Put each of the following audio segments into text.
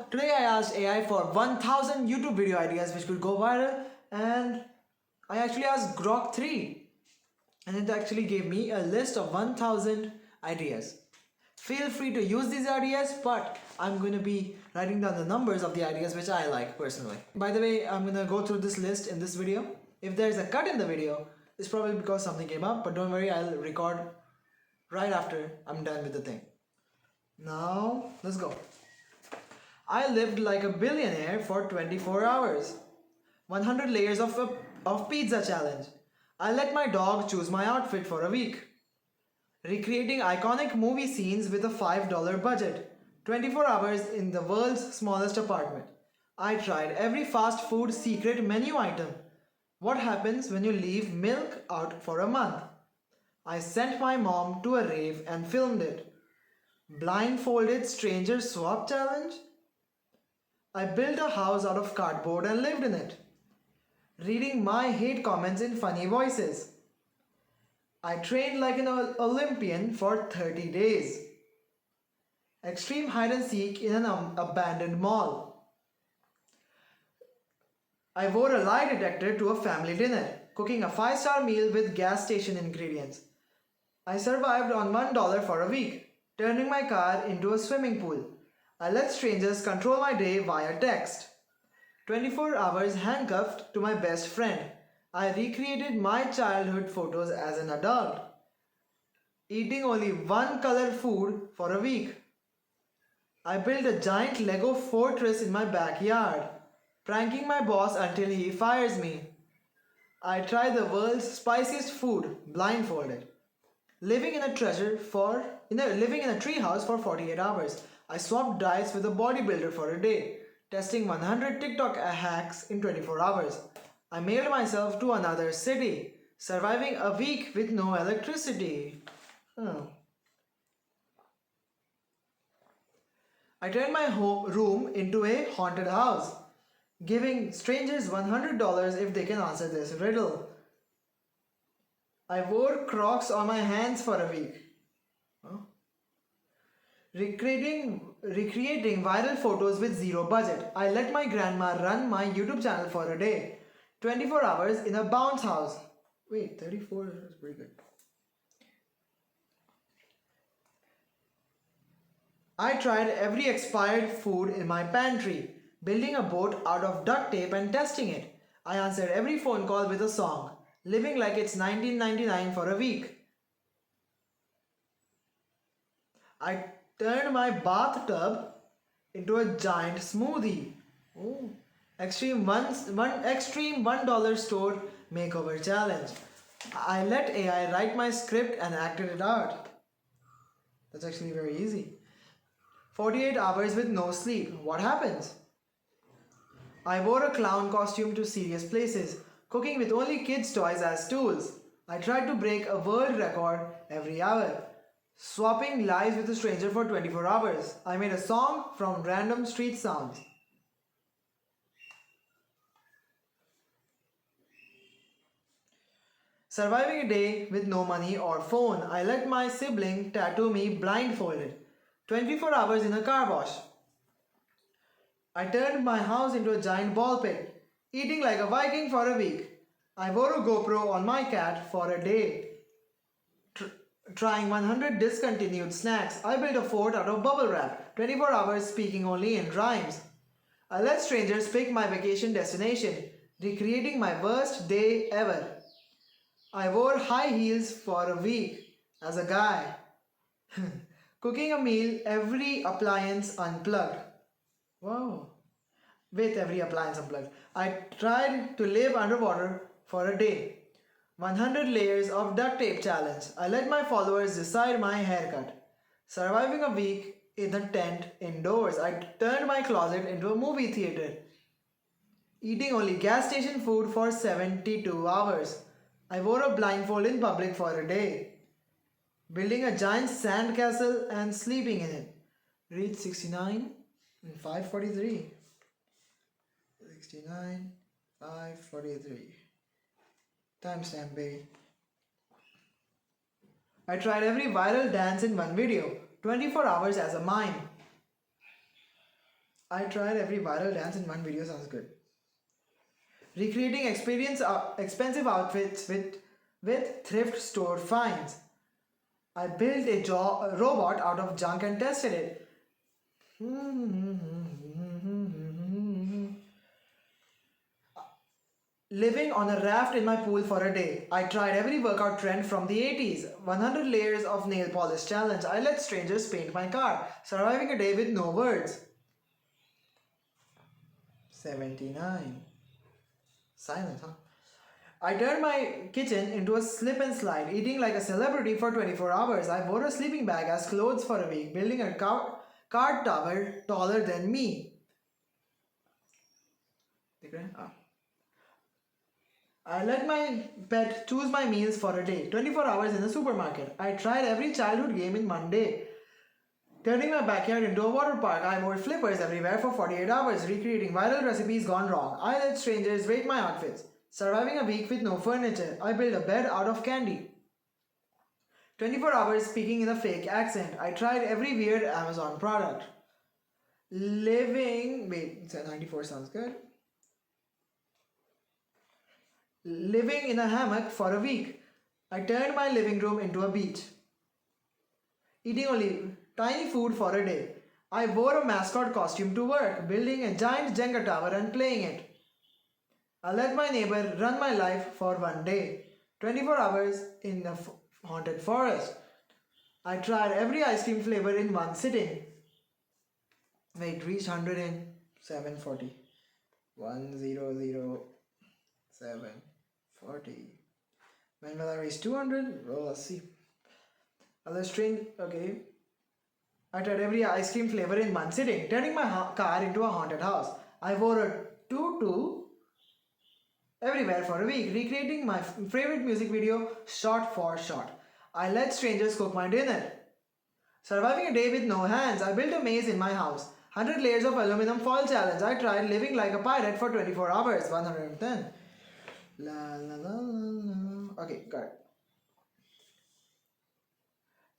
today I asked AI for 1000 YouTube video ideas which could go viral, and I actually asked Grok 3 and it actually gave me a list of 1000 ideas. Feel free to use these ideas, but I'm going to be writing down the numbers of the ideas which I like personally. By the way, I'm going to go through this list in this video. If there's a cut in the video, it's probably because something came up, but don't worry, I'll record right after I'm done with the thing. Now, let's go. I lived like a billionaire for 24 hours. 100 layers of pizza challenge. I let my dog choose my outfit for a week. Recreating iconic movie scenes with a $5 budget. 24 hours in the world's smallest apartment. I tried every fast food secret menu item. What happens when you leave milk out for a month? I sent my mom to a rave and filmed it. Blindfolded stranger swap challenge? I built a house out of cardboard and lived in it. Reading my hate comments in funny voices. I trained like an Olympian for 30 days. Extreme hide and seek in an abandoned mall. I wore a lie detector to a family dinner, cooking a 5-star meal with gas station ingredients. I survived on $1 for a week, turning my car into a swimming pool. I let strangers control my day via text. 24 hours handcuffed to my best friend. I recreated my childhood photos as an adult. Eating only one color food for a week. I built a giant Lego fortress in my backyard, pranking my boss until he fires me. I tried the world's spiciest food blindfolded. Living in a treehouse for 48 hours. I swapped diets with a bodybuilder for a day, testing 100 TikTok hacks in 24 hours. I mailed myself to another city, surviving a week with no electricity. I turned my room into a haunted house, giving strangers $100 if they can answer this riddle. I wore Crocs on my hands for a week. Recreating viral photos with zero budget. I let my grandma run my YouTube channel for a day. 24 hours in a bounce house. Wait, 34 is pretty good. I tried every expired food in my pantry, building a boat out of duct tape and testing it. I answered every phone call with a song, living like it's 1999 for a week. I turned my bathtub into a giant smoothie. Oh. Extreme $1 store makeover challenge. I let AI write my script and acted it out. That's actually very easy. 48 hours with no sleep. What happens? I wore a clown costume to serious places, cooking with only kids' toys as tools. I tried to break a world record every hour, swapping lives with a stranger for 24 hours. I made a song from random street sounds. Surviving a day with no money or phone. I let my sibling tattoo me blindfolded. 24 hours in a car wash. I turned my house into a giant ball pit, eating like a Viking for a week. I wore a GoPro on my cat for a day, trying 100 discontinued snacks. I built a fort out of bubble wrap, 24 hours speaking only in rhymes. I let strangers pick my vacation destination, recreating my worst day ever. I wore high heels for a week as a guy. Cooking a meal, every appliance unplugged. Wow. With every appliance unplugged. I tried to live underwater for a day. 100 layers of duct tape challenge. I let my followers decide my haircut. Surviving a week in a tent indoors. I turned my closet into a movie theater. Eating only gas station food for 72 hours. I wore a blindfold in public for a day. Building a giant sand castle and sleeping in it. Reached 69 and 543. 69, 543. Timestamp, baby. I tried every viral dance in one video. 24 hours as a mime. I tried every viral dance in one video, sounds good. Recreating expensive outfits with thrift store finds. I built a robot out of junk and tested it. Living on a raft in my pool for a day. I tried every workout trend from the 80s. 100 layers of nail polish challenge. I let strangers paint my car. Surviving a day with no words. 79. Silence, huh? I turned my kitchen into a slip and slide, eating like a celebrity for 24 hours. I wore a sleeping bag as clothes for a week, building a card tower taller than me. I let my pet choose my meals for a day, 24 hours in the supermarket. I tried every childhood game in one day. Turning my backyard into a water park, I wore flippers everywhere for 48 hours, recreating viral recipes gone wrong. I let strangers rate my outfits. Surviving a week with no furniture, I built a bed out of candy. 24 hours speaking in a fake accent. I tried every weird Amazon product. Wait, 94 sounds good. Living in a hammock for a week. I turned my living room into a beach. Eating only tiny food for a day. I wore a mascot costume to work, building a giant Jenga tower and playing it. I let my neighbor run my life for one day. 24 hours in the haunted forest. I tried every ice cream flavor in one sitting. Wait, reached 100 in 740. 100740. When will I reach 200? Well, let's see. Let's train. Okay. I tried every ice cream flavor in one sitting, turning my car into a haunted house. I wore a tutu everywhere for a week, recreating my favorite music video shot for shot. I let strangers cook my dinner. Surviving a day with no hands, I built a maze in my house. 100 layers of aluminum foil challenge. I tried living like a pirate for 24 hours. 110. La la la la. Okay, got it.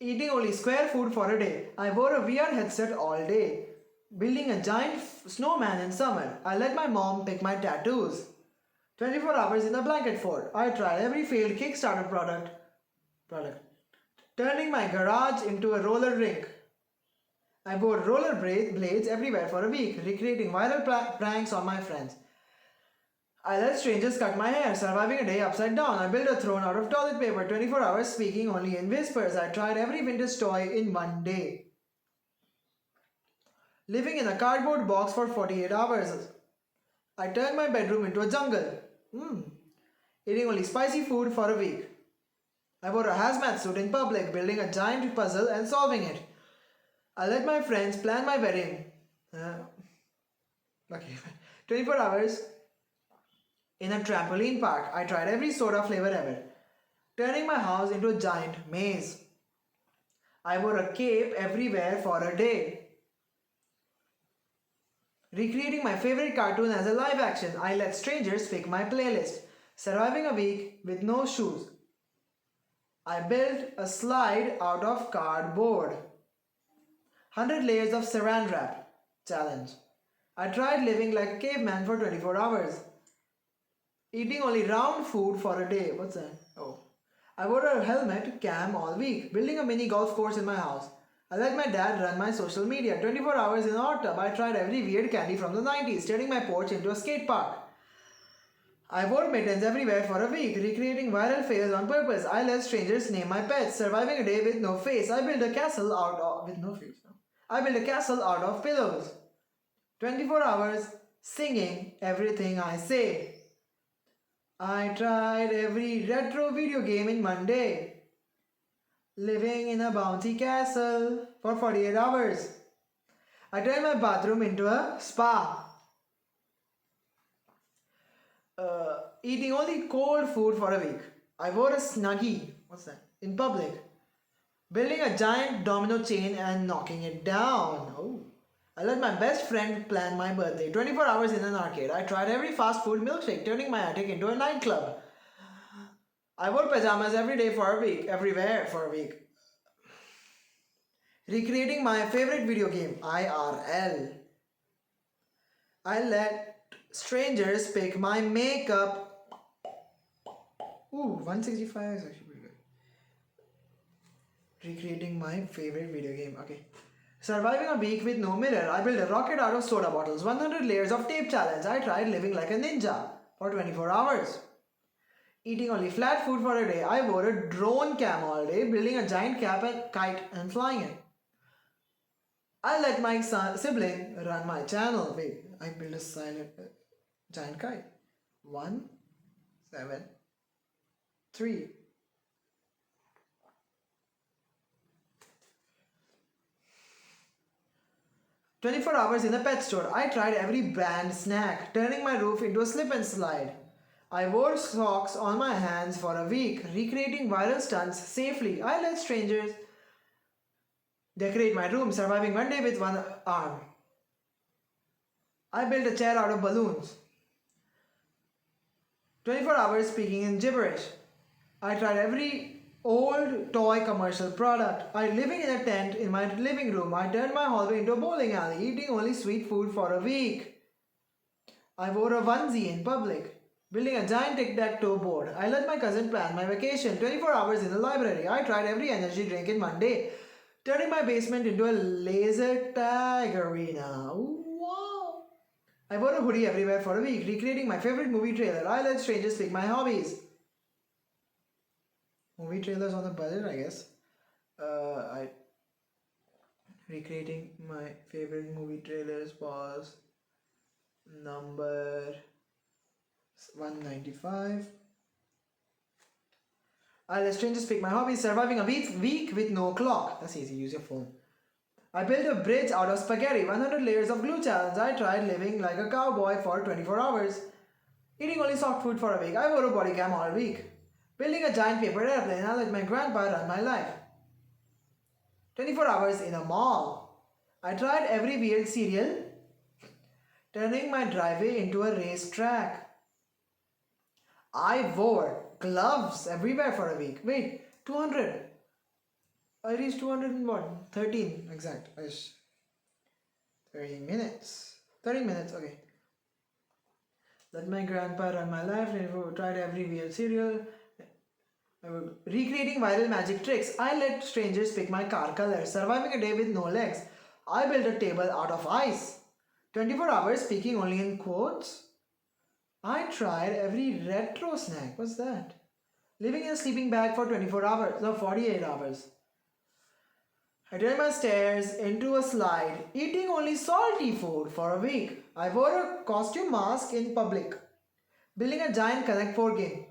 Eating only square food for a day. I wore a VR headset all day. Building a giant snowman in summer. I let my mom pick my tattoos. 24 hours in the blanket fort. I tried every failed Kickstarter product. Turning my garage into a roller rink. I wore roller blades everywhere for a week, recreating viral pranks on my friends. I let strangers cut my hair, surviving a day upside down. I built a throne out of toilet paper, 24 hours speaking only in whispers. I tried every vintage toy in one day. Living in a cardboard box for 48 hours. I turned my bedroom into a jungle. Eating only spicy food for a week. I wore a hazmat suit in public, building a giant puzzle and solving it. I let my friends plan my wedding. 24 hours in a trampoline park. I tried every soda flavor ever, turning my house into a giant maze. I wore a cape everywhere for a day. Recreating my favorite cartoon as a live action, I let strangers pick my playlist. Surviving a week with no shoes. I built a slide out of cardboard. 100 layers of saran wrap challenge. I tried living like a caveman for 24 hours. Eating only round food for a day. What's that? Oh. I wore a helmet cam all week, building a mini golf course in my house. I let my dad run my social media. 24 hours in a hot tub. I tried every weird candy from the 90s, turning my porch into a skate park. I wore mittens everywhere for a week, recreating viral fails on purpose. I let strangers name my pets, surviving a day with no face. I built a castle out of... with no face. No. I built a castle out of pillows. 24 hours singing everything I say. I tried every retro video game in one day. Living in a bouncy castle for 48 hours. I turned my bathroom into a spa. Eating only cold food for a week. I wore a Snuggie. What's that? In public. Building a giant domino chain and knocking it down. Oh. I let my best friend plan my birthday. 24 hours in an arcade. I tried every fast food milkshake, turning my attic into a nightclub. I wore pajamas every day for a week, everywhere for a week. Recreating my favorite video game, IRL. I let strangers pick my makeup. Ooh, 165 is actually pretty good. Recreating my favorite video game. Okay. Surviving a week with no mirror. I built a rocket out of soda bottles. 100 layers of tape challenge. I tried living like a ninja for 24 hours. Eating only flat food for a day. I wore a drone cam all day, building a giant cap and kite and flying it. I let my sibling run my channel. Wait, I built a silent giant kite. 173. 24 hours in a pet store. I tried every brand snack, turning my roof into a slip and slide. I wore socks on my hands for a week, recreating viral stunts safely. I let strangers decorate my room, surviving one day with one arm. I built a chair out of balloons. 24 hours speaking in gibberish. I tried every old toy commercial product. I living in a tent in my living room. I turned my hallway into a bowling alley, eating only sweet food for a week. I wore a onesie in public, building a giant tic-tac-toe board. I let my cousin plan my vacation, 24 hours in the library. I tried every energy drink in one day, turning my basement into a laser tag arena. Wow! I wore a hoodie everywhere for a week, recreating my favorite movie trailer. I let strangers pick my hobbies. Movie trailers on the budget, I guess. I recreating my favorite movie trailers was number 195. I let strangers pick my hobbies. Surviving a week with no clock. That's easy. Use your phone. I built a bridge out of spaghetti. 100 layers of glue challenge. I tried living like a cowboy for 24 hours. Eating only soft food for a week. I wore a body cam all week. Building a giant paper airplane. I let my grandpa run my life. 24 hours in a mall. I tried every weird cereal, turning my driveway into a racetrack. I wore gloves everywhere for a week. Wait, 200. I reached 200 in what? 13 exact. 30 minutes. 30 minutes, okay. Let my grandpa run my life. Tried every weird cereal. Recreating viral magic tricks. I let strangers pick my car color. Surviving a day with no legs. I built a table out of ice. 24 hours speaking only in quotes. I tried every retro snack. What's that? Living in a sleeping bag for 24 hours. No, 48 hours. I turned my stairs into a slide. Eating only salty food for a week. I wore a costume mask in public. Building a giant Connect 4 game.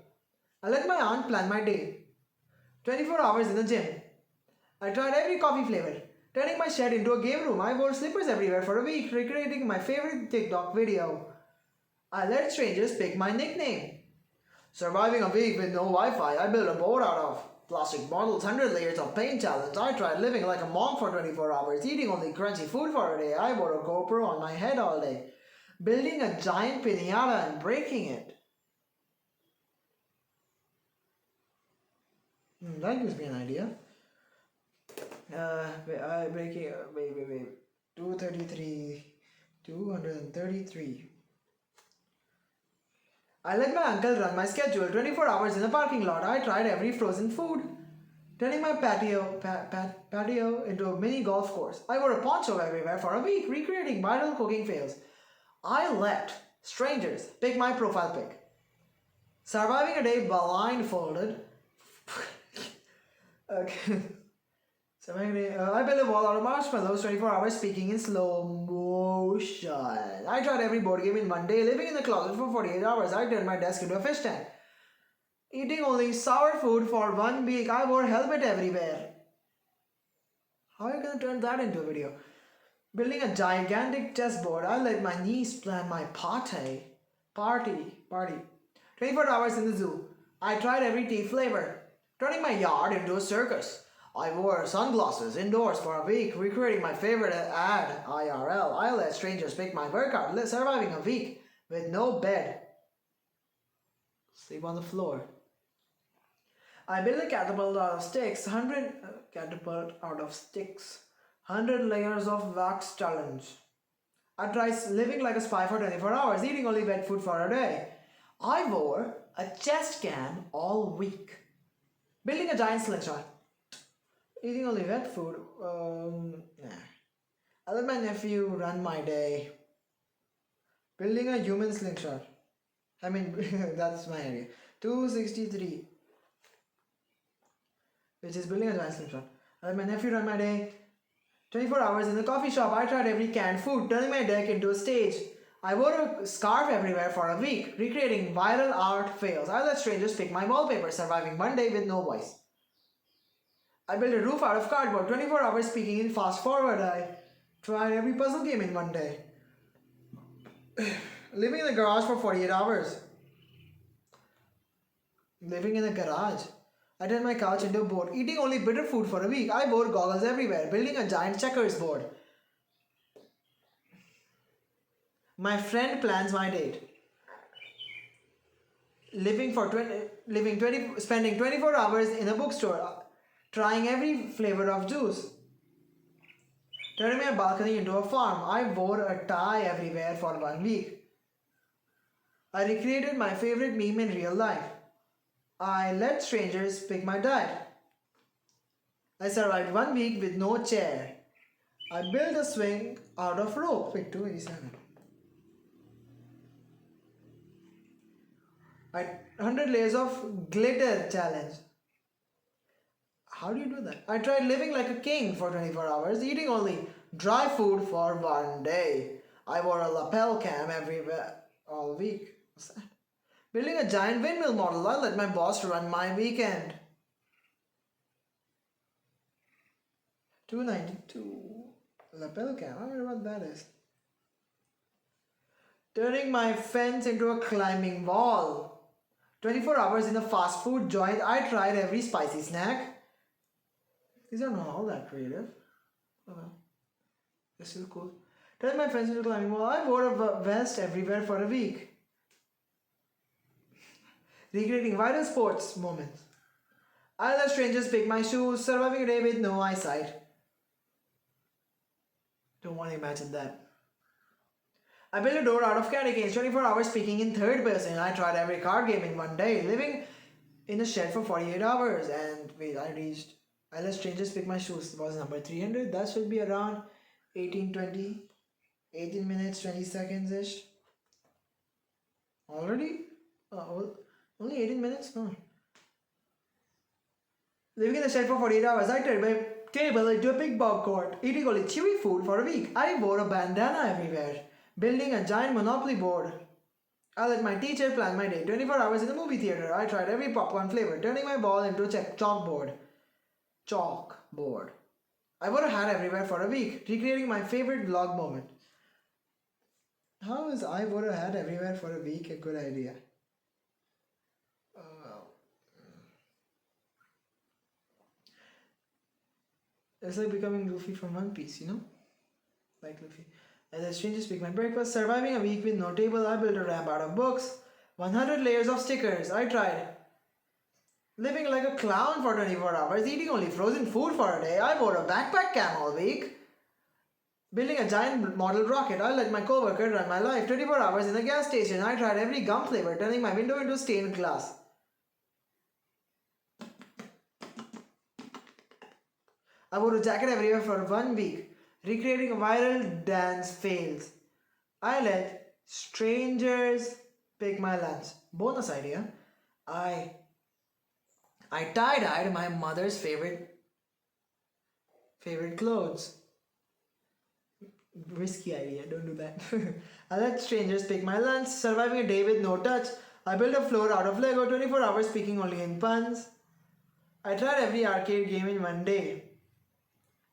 I let my aunt plan my day. 24 hours in the gym. I tried every coffee flavor, turning my shed into a game room. I wore slippers everywhere for a week, recreating my favorite TikTok video. I let strangers pick my nickname. Surviving a week with no Wi-Fi, I built a boat out of plastic bottles, 100 layers of paint challenge. I tried living like a monk for 24 hours, eating only crunchy food for a day. I wore a GoPro on my head all day, building a giant piñata and breaking it. That gives me an idea. Wait. 233. I let my uncle run my schedule. 24 hours in the parking lot. I tried every frozen food, turning my patio into a mini golf course. I wore a poncho everywhere for a week, recreating viral cooking fails. I let strangers pick my profile pic. Surviving a day blindfolded. Okay. I built a wall out of marshmallows, 24 hours speaking in slow motion. I tried every board game in one day, living in the closet for 48 hours. I turned my desk into a fish tank. Eating only sour food for 1 week. I wore a helmet everywhere. How are you gonna turn that into a video? Building a gigantic chessboard. I let my niece plan my party. 24 hours in the zoo. I tried every tea flavor, turning my yard into a circus. I wore sunglasses indoors for a week, recreating my favorite ad, IRL. I let strangers pick my workout, surviving a week with no bed. Sleep on the floor. I built a catapult out of sticks, 100 layers of wax challenge. I tried living like a spy for 24 hours, eating only wet food for a day. I wore a chest cam all week. Building a giant slingshot. Eating only wet food. Nah. I let my nephew run my day. Building a human slingshot. I mean, that's my area. 263. Which is building a giant slingshot. I let my nephew run my day. 24 hours in the coffee shop. I tried every canned food, turning my deck into a stage. I wore a scarf everywhere for a week, recreating viral art fails. I let strangers pick my wallpaper, surviving one day with no voice. I built a roof out of cardboard, 24 hours speaking in fast forward. I tried every puzzle game in one day. Living in the garage for 48 hours. Living in a garage. I turned my couch into a board, eating only bitter food for a week. I wore goggles everywhere, building a giant checkers board. My friend plans my date. Spending 24 hours in a bookstore, trying every flavor of juice. Turning my balcony into a farm. I wore a tie everywhere for 1 week. I recreated my favorite meme in real life. I let strangers pick my diet. I survived 1 week with no chair. I built a swing out of rope. Wait, 287. 100 layers of glitter challenge. How do you do that? I tried living like a king for 24 hours, eating only dry food for 1 day. I wore a lapel cam everywhere all week. What's that? Building a giant windmill model. I let my boss run my weekend. 292. Lapel cam. I wonder what that is. Turning my fence into a climbing wall. 24 hours in a fast food joint. I tried every spicy snack. These are not all that creative. Oh well. They're still cool. Turning my fence into a climbing wall. I wore a vest everywhere for a week. Recreating viral sports moments. I let strangers pick my shoes, surviving a day with no eyesight. Don't want to imagine that. I built a door out of candy canes, 24 hours speaking in third person. I tried every card game in 1 day, living in a shed for 48 hours. And wait, I let strangers pick my shoes. It was number 300. That should be around 18 minutes, 20 seconds ish. Already? Only 18 minutes? No. Living in the shed for 48 hours, I turned my table into a big bog court, eating only chewy food for a week. I wore a bandana everywhere, building a giant Monopoly board. I let my teacher plan my day, 24 hours in the movie theater. I tried every popcorn flavor, turning my ball into a chalkboard. Chalkboard. I wore a hat everywhere for a week, recreating my favorite vlog moment. How is I wore a hat everywhere for a week a good idea? It's like becoming Luffy from One Piece, you know? Like Luffy. As a stranger speak my breakfast, surviving a week with no table, I built a ramp out of books, 100 layers of stickers. I tried living like a clown for 24 hours, eating only frozen food for a day. I wore a backpack cam all week. Building a giant model rocket, I let my coworker run my life. 24 hours in a gas station, I tried every gum flavor, turning my window into stained glass. I wore a jacket everywhere for 1 week, recreating viral dance fails. I let strangers pick my lunch. Bonus idea. I tie-dyed my mother's favorite clothes. Risky idea, don't do that. I let strangers pick my lunch, surviving a day with no touch. I built a floor out of Lego, 24 hours speaking only in puns. I tried every arcade game in 1 day,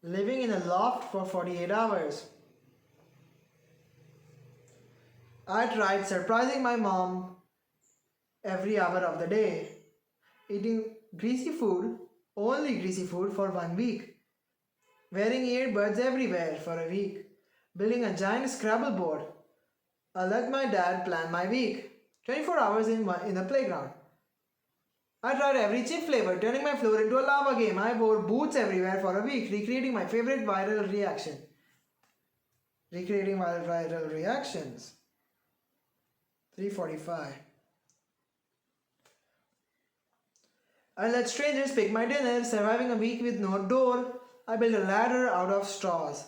living in a loft for 48 hours. I tried surprising my mom every hour of the day, eating only greasy food for 1 week, wearing earbuds everywhere for a week, building a giant Scrabble board. I let my dad plan my week, 24 hours in the playground. I tried every chip flavor, turning my floor into a lava game. I wore boots everywhere for a week, recreating my favorite viral reaction. Recreating viral reactions. 3:45. I let strangers pick my dinner, surviving a week with no door. I built a ladder out of straws.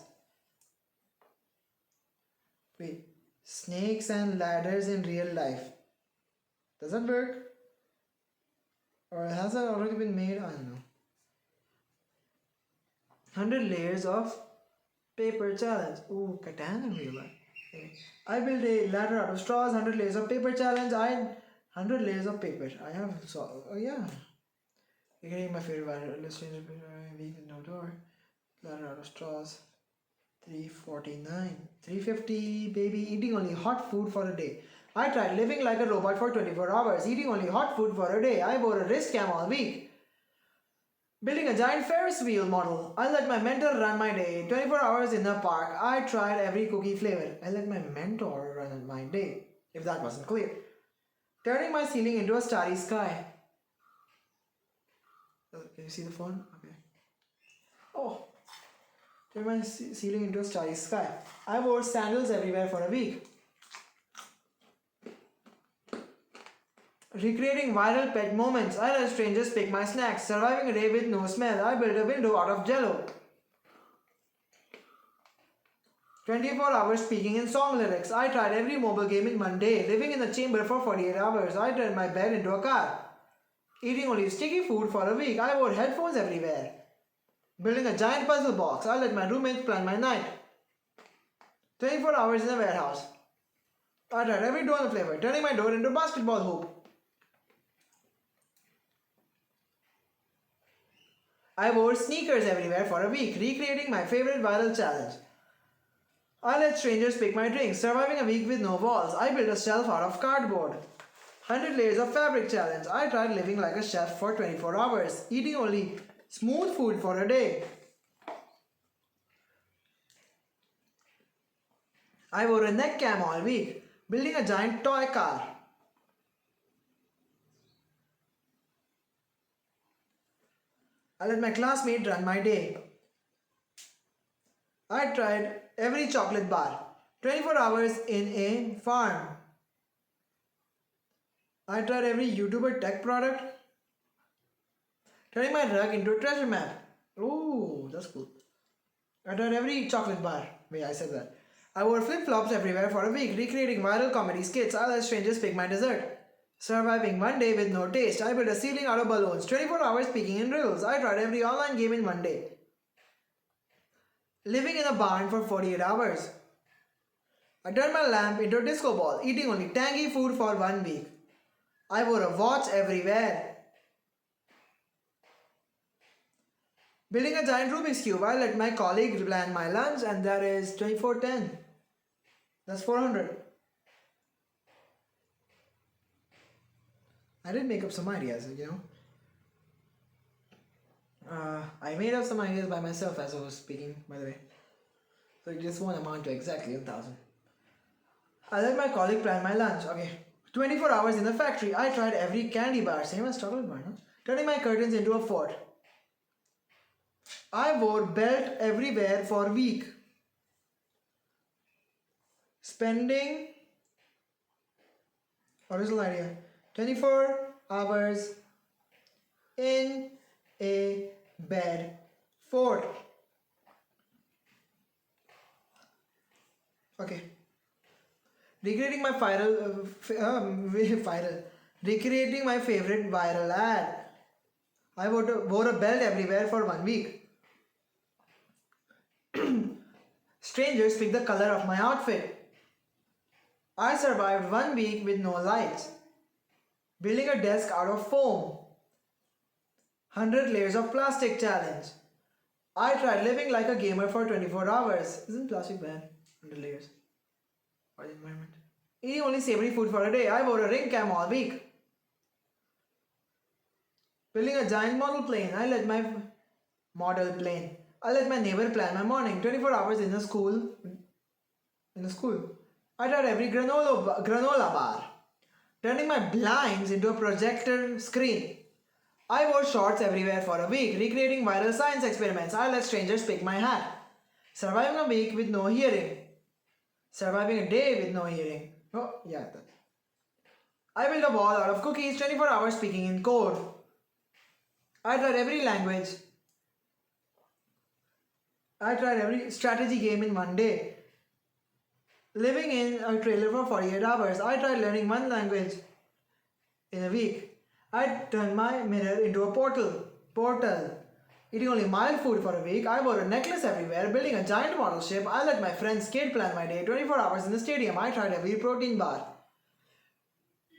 Wait, snakes and ladders in real life. Does that work? Or has that already been made? I don't know. 100 layers of paper challenge. Ooh, Catan in real life. Okay. I built a ladder out of straws, 100 layers of paper challenge. 100 layers of paper. I have so oh yeah. You're getting my favorite viral illustrator week with no door. Ladder out of straws. 349. 350 baby eating only hot food for a day. I tried living like a robot for 24 hours, eating only hot food for a day. I wore a wrist cam all week. Building a giant Ferris wheel model. I let my mentor run my day. 24 hours in the park. I tried every cookie flavor. I let my mentor run my day. If that wasn't clear. Turning my ceiling into a starry sky. Can you see the phone? Okay. Oh. Turning my ceiling into a starry sky. I wore sandals everywhere for a week. Recreating viral pet moments. I let strangers pick my snacks. Surviving a day with no smell. I built a window out of jello. 24 hours speaking in song lyrics. I tried every mobile game in one day. Living in a chamber for 48 hours. I turned my bed into a car. Eating only sticky food for a week. I wore headphones everywhere. Building a giant puzzle box. I let my roommates plan my night. 24 hours in a warehouse. I tried every donut flavor. Turning my door into a basketball hoop. I wore sneakers everywhere for a week, recreating my favorite viral challenge. I let strangers pick my drinks, surviving a week with no walls. I built a shelf out of cardboard. 100 layers of fabric challenge. I tried living like a chef for 24 hours, eating only smooth food for a day. I wore a neck cam all week, building a giant toy car. I let my classmate run my day. I tried every chocolate bar. 24 hours in a farm. I tried every YouTuber tech product. Turning my rug into a treasure map. Ooh, that's cool. I tried every chocolate bar. Wait, I said that. I wore flip-flops everywhere for a week, recreating viral comedy skits. I let strangers pick my dessert. Surviving one day with no taste. I built a ceiling out of balloons. 24 hours speaking in riddles. I tried every online game in one day. Living in a barn for 48 hours. I turned my lamp into a disco ball, eating only tangy food for 1 week. I wore a watch everywhere. Building a giant Rubik's Cube. I let my colleague plan my lunch, and that is 2410. That's 400. I did make up some ideas, I made up some ideas by myself as I was speaking, by the way. So it just won't amount to exactly 1,000. I let my colleague plan my lunch. Okay. 24 hours in the factory. I tried every candy bar. Same as chocolate bar, no? Turning my curtains into a fort. I wore belt everywhere for a week. Spending original idea 24 hours in a bed fort. Okay. Recreating my recreating my favorite viral ad. I wore a belt everywhere for 1 week. Strangers pick the color of my outfit. I survived 1 week with no lights. Building a desk out of foam. 100 layers of plastic challenge. I tried living like a gamer for 24 hours. Isn't plastic bad? 100 layers. For the environment. Eating only savory food for a day. I wore a ring cam all week. Building a giant model plane. I let my neighbor plan my morning. 24 hours in a school. I tried every granola bar. Turning my blinds into a projector screen. I wore shorts everywhere for a week, recreating viral science experiments. I let strangers pick my hat. Surviving a week with no hearing. surviving a day with no hearing. Oh, yeah. I built a wall out of cookies, 24 hours speaking in code. I tried every language. I tried every strategy game in one day. Living in a trailer for 48 hours. I tried learning one language in a week. I turned my mirror into a portal. Eating only mild food for a week. I wore a necklace everywhere. Building a giant model ship. I let my friends skate plan my day. 24 hours in the stadium. I tried every protein bar.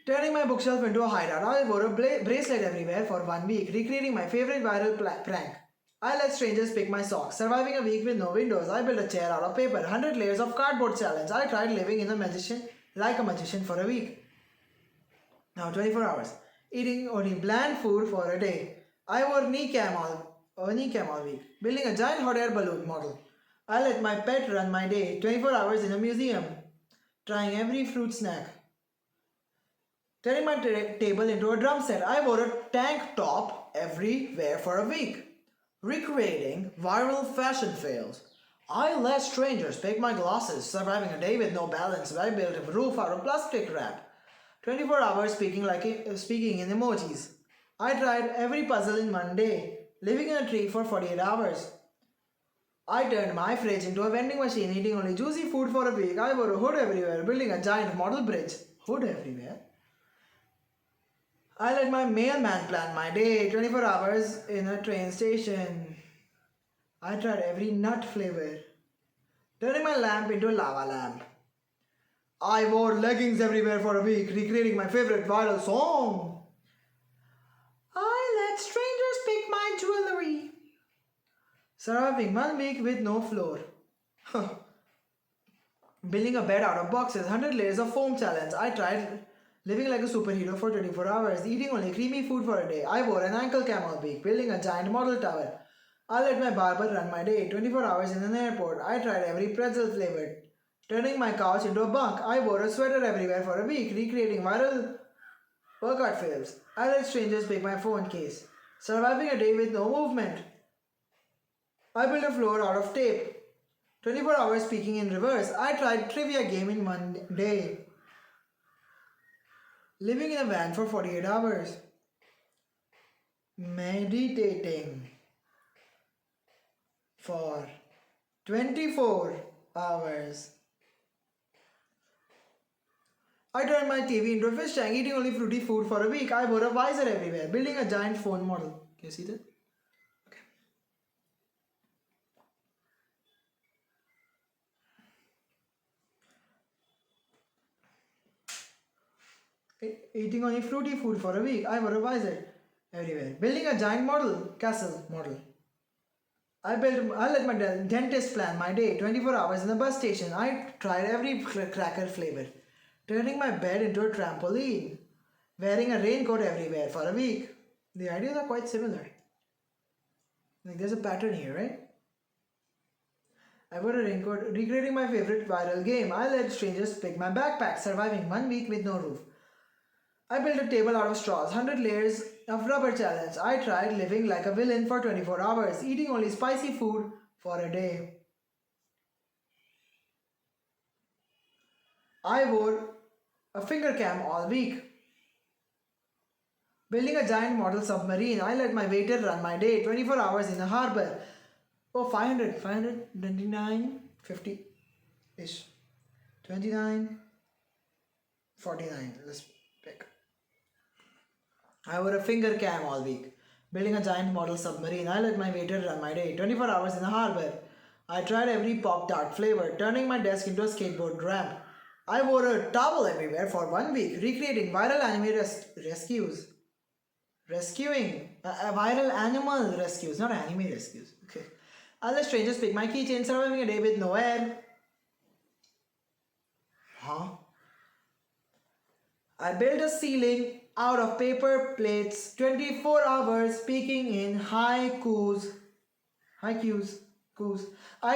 Turning my bookshelf into a hideout. I wore a bracelet everywhere for 1 week. Recreating my favorite viral prank. I let strangers pick my socks. Surviving a week with no windows. I built a chair out of paper. 100 layers of cardboard challenge. I tried living like a magician for a week. Now 24 hours. Eating only bland food for a day. I wore knee cam all week. Building a giant hot air balloon model. I let my pet run my day. 24 hours in a museum. Trying every fruit snack. Turning my table into a drum set. I wore a tank top everywhere for a week. Recreating viral fashion fails. I let strangers pick my glasses. Surviving a day with no balance. I built a roof out of plastic wrap. 24 hours speaking in emojis. I tried every puzzle in one day. Living in a tree for 48 hours. I turned my fridge into a vending machine, eating only juicy food for a week. I wore a hood everywhere, building a giant model bridge. Hood everywhere. I let my mailman plan my day, 24 hours in a train station. I tried every nut flavor, turning my lamp into a lava lamp. I wore leggings everywhere for a week, recreating my favorite viral song. I let strangers pick my jewelry. Surviving 1 week with no floor. Building a bed out of boxes, 100 layers of foam challenge. I tried living like a superhero for 24 hours, eating only creamy food for a day. I wore an ankle cam all week, building a giant model tower. I let my barber run my day, 24 hours in an airport. I tried every pretzel flavor, turning my couch into a bunk. I wore a sweater everywhere for a week, recreating viral workout fails. I let strangers pick my phone case, surviving a day with no movement. I built a floor out of tape, 24 hours speaking in reverse. I tried trivia game in one day. Living in a van for 48 hours. Meditating for 24 hours. I turned my TV into a fish tank, eating only fruity food for a week. I wore a visor everywhere, building a giant phone model. Can you see that? Okay. Eating only fruity food for a week. I wore a visor everywhere. Building a giant castle model. I let my dentist plan my day, 24 hours in the bus station. I tried every cracker flavor, turning my bed into a trampoline, wearing a raincoat everywhere for a week. The ideas are quite similar. Like there's a pattern here, right? I wore a raincoat, recreating my favorite viral game. I let strangers pick my backpack, surviving 1 week with no roof. I built a table out of straws, 100 layers of rubber challenge. I tried living like a villain for 24 hours, eating only spicy food for a day. I wore a finger cam all week. Building a giant model submarine. I let my waiter run my day, 24 hours in a harbor. Oh, 529, 50 ish. 29, 49. Let's pick. I wore a finger cam all week, building a giant model submarine. I let my waiter run my day, 24 hours in the harbor. I tried every Pop-Tart flavor, turning my desk into a skateboard ramp. I wore a towel everywhere for 1 week, recreating viral anime rescues. Rescuing viral animal rescues, not anime rescues. Okay. I let strangers pick my keychain, surviving a day with no air. Huh? I built a ceiling out of paper plates, 24 hours speaking in haikus. I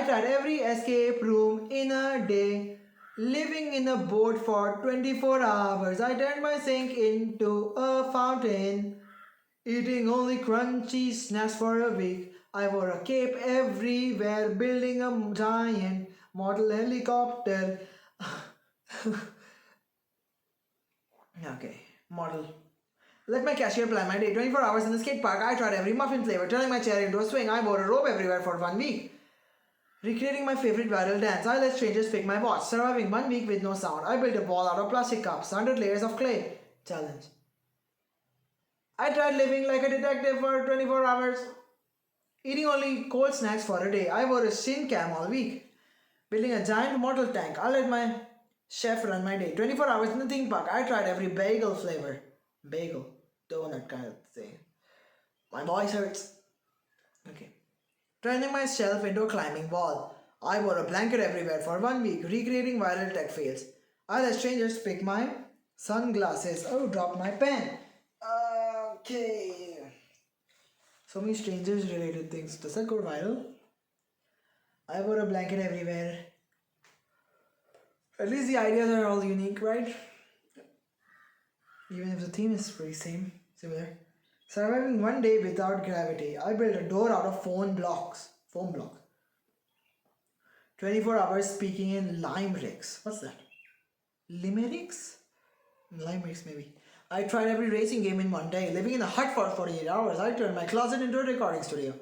tried every escape room in a day, living in a boat for 24 hours. I turned my sink into a fountain, eating only crunchy snacks for a week. I wore a cape everywhere, building a giant model helicopter. Okay, model. Let my cashier plan my day. 24 hours in the skate park. I tried every muffin flavor, turning my chair into a swing. I wore a robe everywhere for 1 week. Recreating my favorite viral dance. I let strangers pick my watch. Surviving 1 week with no sound. I built a ball out of plastic cups. 100 layers of clay. Challenge. I tried living like a detective for 24 hours. Eating only cold snacks for a day. I wore a shin cam all week. Building a giant mortal tank. I let my chef run my day. 24 hours in the theme park. I tried every bagel flavor. Bagel. Donut kind of thing. My voice hurts. Okay. Turning myself into a climbing wall. I wore a blanket everywhere for 1 week. Recreating viral tech fails. I let strangers pick my sunglasses. Oh, dropped my pen. Okay. So many strangers related things. Does that go viral? I wore a blanket everywhere. At least the ideas are all unique, right? Even if the theme is pretty similar. Surviving 1 day without gravity. I built a door out of foam blocks. 24 hours speaking in limericks. What's that? Limericks? Limericks maybe. I tried every racing game in 1 day. Living in a hut for 48 hours. I turned my closet into a recording studio.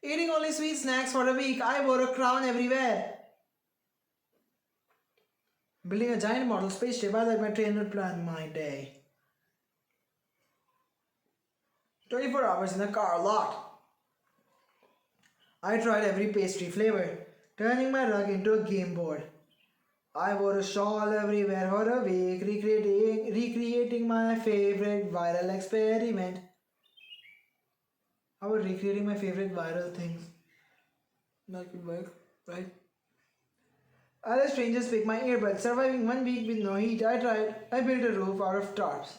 Eating only sweet snacks for a week. I wore a crown everywhere. Building a giant model spaceship. I let my trainer plan my day. 24 hours in a car lot. I tried every pastry flavor, turning my rug into a game board. I wore a shawl everywhere for a week, recreating my favorite viral experiment. How about recreating my favorite viral things? That could work, right? Other strangers pick my earbuds. Surviving 1 week with no heat, I built a roof out of tarps.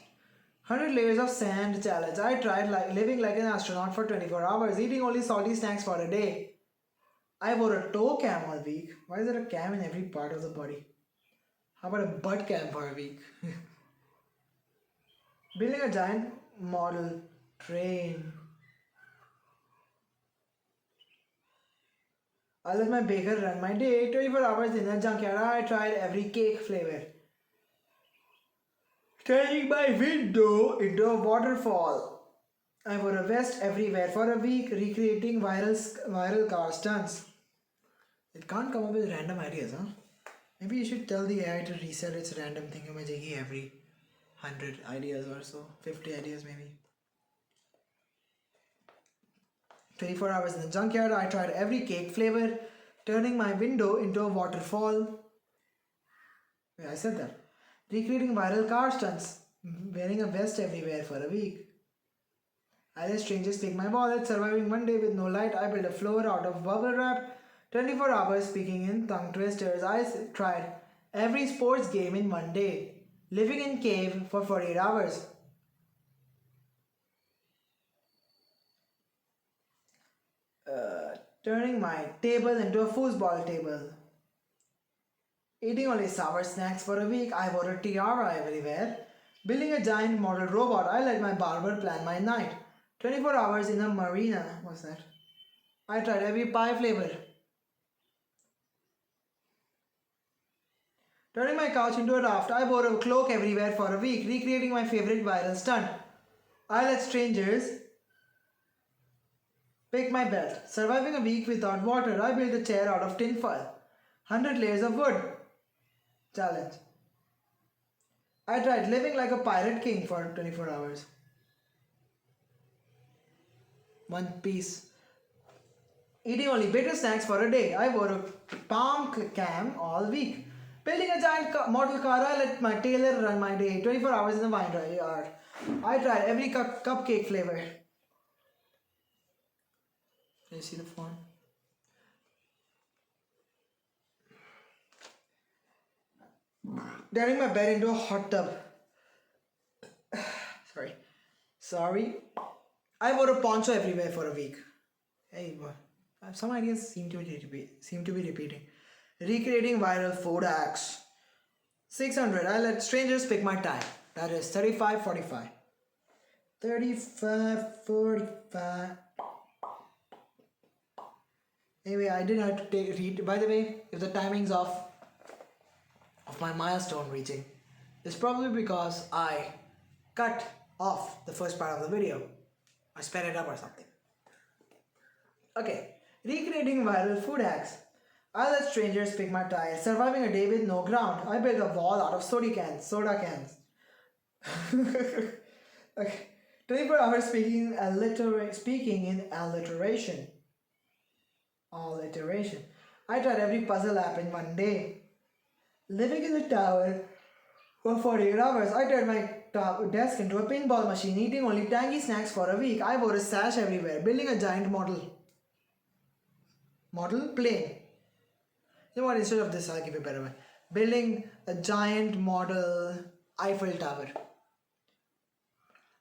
100 layers of sand challenge. I tried living like an astronaut for 24 hours, eating only salty snacks for a day. I wore a toe cam all week. Why is there a cam in every part of the body? How about a butt cam for a week? Building a giant model train. I let my baker run my day. 24 hours in a junkyard. I tried every cake flavor. Turning my window into a waterfall. I wore a vest everywhere for a week, recreating viral car stunts. It can't come up with random ideas, huh? Maybe you should tell the AI to reset its random thingamajiggy every 100 ideas or so. 50 ideas maybe. 24 hours in the junkyard, I tried every cake flavor, turning my window into a waterfall. Yeah, I said that. Recreating viral car stunts, wearing a vest everywhere for a week. I let strangers pick my wallet, surviving 1 day with no light. I built a floor out of bubble wrap. 24 hours speaking in tongue twisters. I tried every sports game in 1 day. Living in cave for 48 hours. Turning my table into a foosball table. Eating only sour snacks for a week. I wore a tiara everywhere. Building a giant model robot. I let my barber plan my night. 24 hours in a marina. What's that? I tried every pie flavor. Turning my couch into a raft, I wore a cloak everywhere for a week, recreating my favorite viral stunt. I let strangers pick my belt. Surviving a week without water, I built a chair out of tin foil. 100 layers of wood. Challenge. I tried living like a pirate king for 24 hours. One Piece. Eating only bitter snacks for a day. I wore a palm cam all week. Building a giant model car, I let my tailor run my day. 24 hours in the wine yard. I tried every cupcake flavor. Can you see the font? Turning my bed into a hot tub. Sorry. I wore a poncho everywhere for a week. Hey, some ideas seem to be repeating. Recreating viral food hacks. 600. I let strangers pick my time. That is 35:45. 35:45. Anyway, I didn't have to read. By the way, if the timing's off, of my milestone reaching is probably because I cut off the first part of the video. I sped it up or something. Okay, recreating viral food hacks. I let strangers pick my tires, surviving a day with no ground. I built a wall out of soda cans. Okay, 24 hours speaking in alliteration. Alliteration. I tried every puzzle app in one day. Living in a tower for 48 hours. I turned my desk into a pinball machine, eating only tangy snacks for a week. I wore a sash everywhere, building a giant model plane. You know what? Instead of this, I'll give you a better one. Building a giant model Eiffel Tower.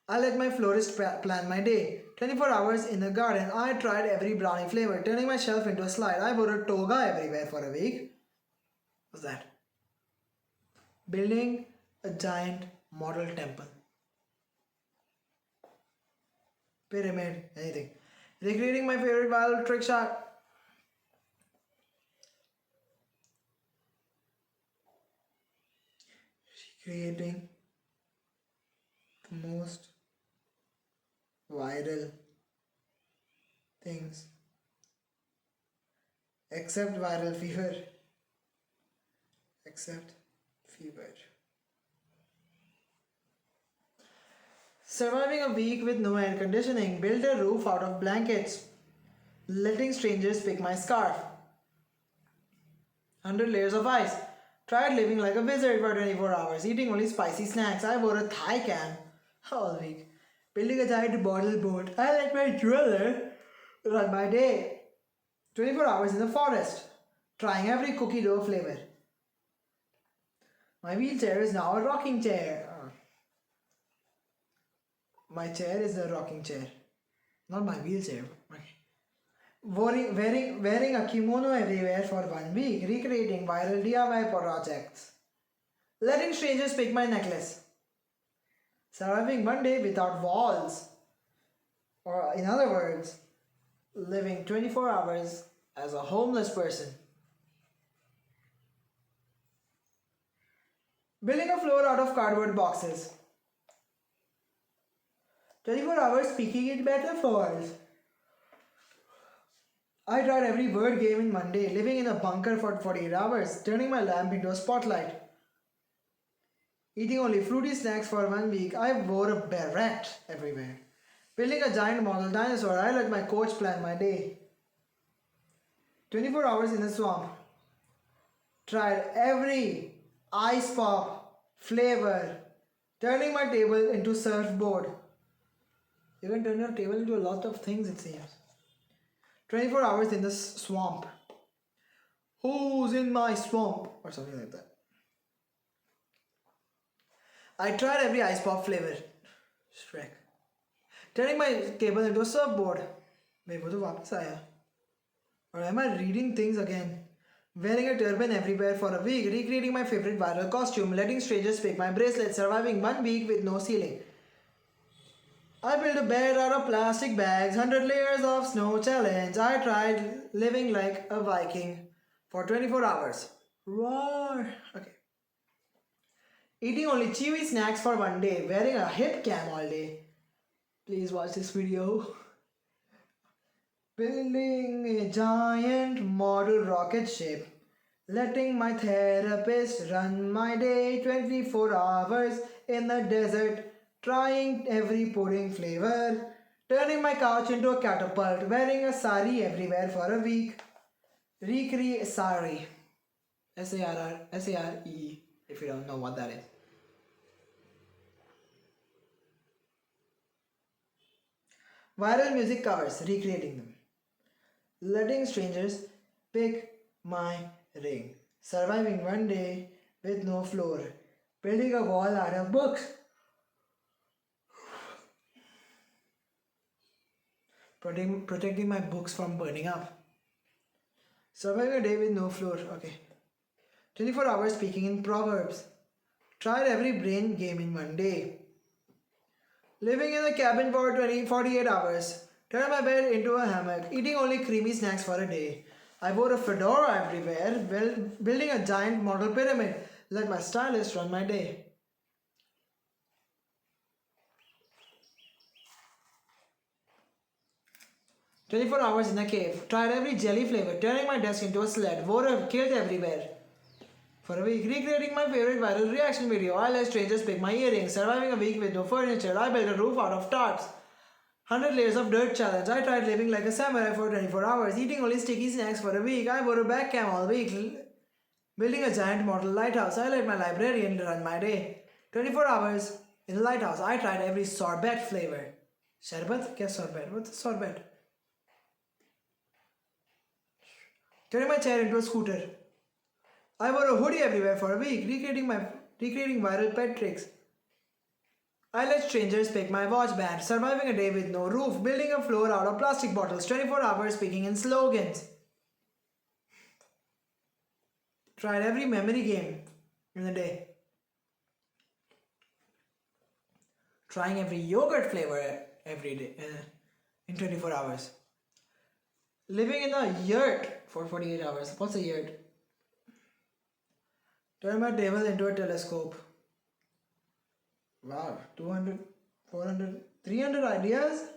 I let my florist plan my day. 24 hours in the garden. I tried every brownie flavor, turning my shelf into a slide. I wore a toga everywhere for a week. What's that? Building a giant model temple. Pyramid, anything. Recreating my favorite viral trick shot. Recreating the most viral things except viral fever. Except fever. Surviving a week with no air conditioning, built a roof out of blankets, letting strangers pick my scarf. 100 layers of ice. Tried living like a wizard for 24 hours, eating only spicy snacks. I wore a thigh cam all week. Building a giant bottle boat. I let my jeweler run my day. 24 hours in the forest, trying every cookie dough flavor. My wheelchair is now a rocking chair. My chair is a rocking chair, not my wheelchair. Wearing a kimono everywhere for 1 week, recreating viral DIY projects. Letting strangers pick my necklace. Surviving one day without walls. Or in other words, living 24 hours as a homeless person. Building a floor out of cardboard boxes. 24 hours speaking in metaphors. I tried every word game in one day, living in a bunker for 48 hours, turning my lamp into a spotlight. Eating only fruity snacks for 1 week, I wore a beret everywhere. Building a giant model dinosaur, I let my coach plan my day. 24 hours in the swamp. Tried every ice pop flavor, turning my table into surfboard. You can turn your table into a lot of things, it seems. 24 hours in the swamp. Who's in my swamp? Or something like that. I tried every ice pop flavor. Shrek. Turning my table into a surfboard. Wait, वो तो वापस आया. Or am I reading things again? Wearing a turban everywhere for a week, recreating my favorite viral costume, letting strangers pick my bracelet, surviving 1 week with no ceiling. I built a bed out of plastic bags, 100 layers of snow challenge. I tried living like a Viking for 24 hours. Roar! Okay. Eating only chewy snacks for 1 day, wearing a hip cam all day. Please watch this video. Building a giant model rocket ship, letting my therapist run my day 24 hours in the desert. Trying every pudding flavor, turning my couch into a catapult, wearing a sari everywhere for a week. Recreate sari. S-A-R-E, if you don't know what that is. Viral music covers, recreating them. Letting strangers pick my ring. Surviving 1 day with no floor. Building a wall out of books. Protecting my books from burning up. Surviving a day with no floor. Okay. 24 hours speaking in proverbs. Tried every brain game in 1 day. Living in a cabin for 48 hours. Turned my bed into a hammock. Eating only creamy snacks for a day. I wore a fedora everywhere. Building a giant model pyramid. Let my stylist run my day. "24 hours in a cave. Tried every jelly flavor, turning my desk into a sled. Wore a kilt everywhere. For a week, recreating my favorite viral reaction video. I let strangers pick my earrings. Surviving a week with no furniture. I built a roof out of tarps. 100 layers of dirt challenge. I tried living like a samurai for 24 hours. Eating only sticky snacks for a week. I wore a back cam all week. Building a giant model lighthouse. I let my librarian run my day. 24 hours in the lighthouse. I tried every sorbet flavor. Sharbat? Kya sorbet? What's sorbet? Turning my chair into a scooter. I wore a hoodie everywhere for a week, recreating viral pet tricks. I let strangers pick my watch band, surviving a day with no roof, building a floor out of plastic bottles, 24 hours speaking in slogans. Tried every memory game in a day. Trying every yogurt flavor every day in 24 hours. Living in a yurt for 48 hours. What's a yurt? Turn my table into a telescope. Wow, 200, 400, 300 ideas?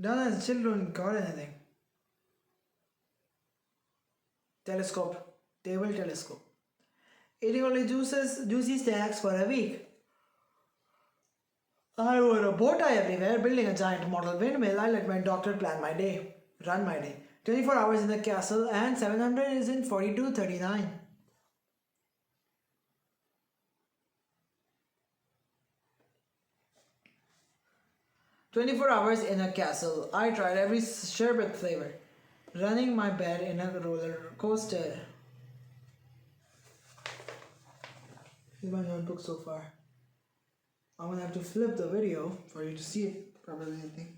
Done and still don't got anything. Telescope. Table telescope. Eating only juicy snacks for a week. I wore a bow tie everywhere, building a giant model windmill. I let my doctor plan my day, run my day. 24 hours in the castle and 700 is in 4239. 24 hours in a castle. I tried every sherbet flavor. Running my bed in a roller coaster. Here's my notebook so far. I'm gonna have to flip the video for you to see it properly, I think.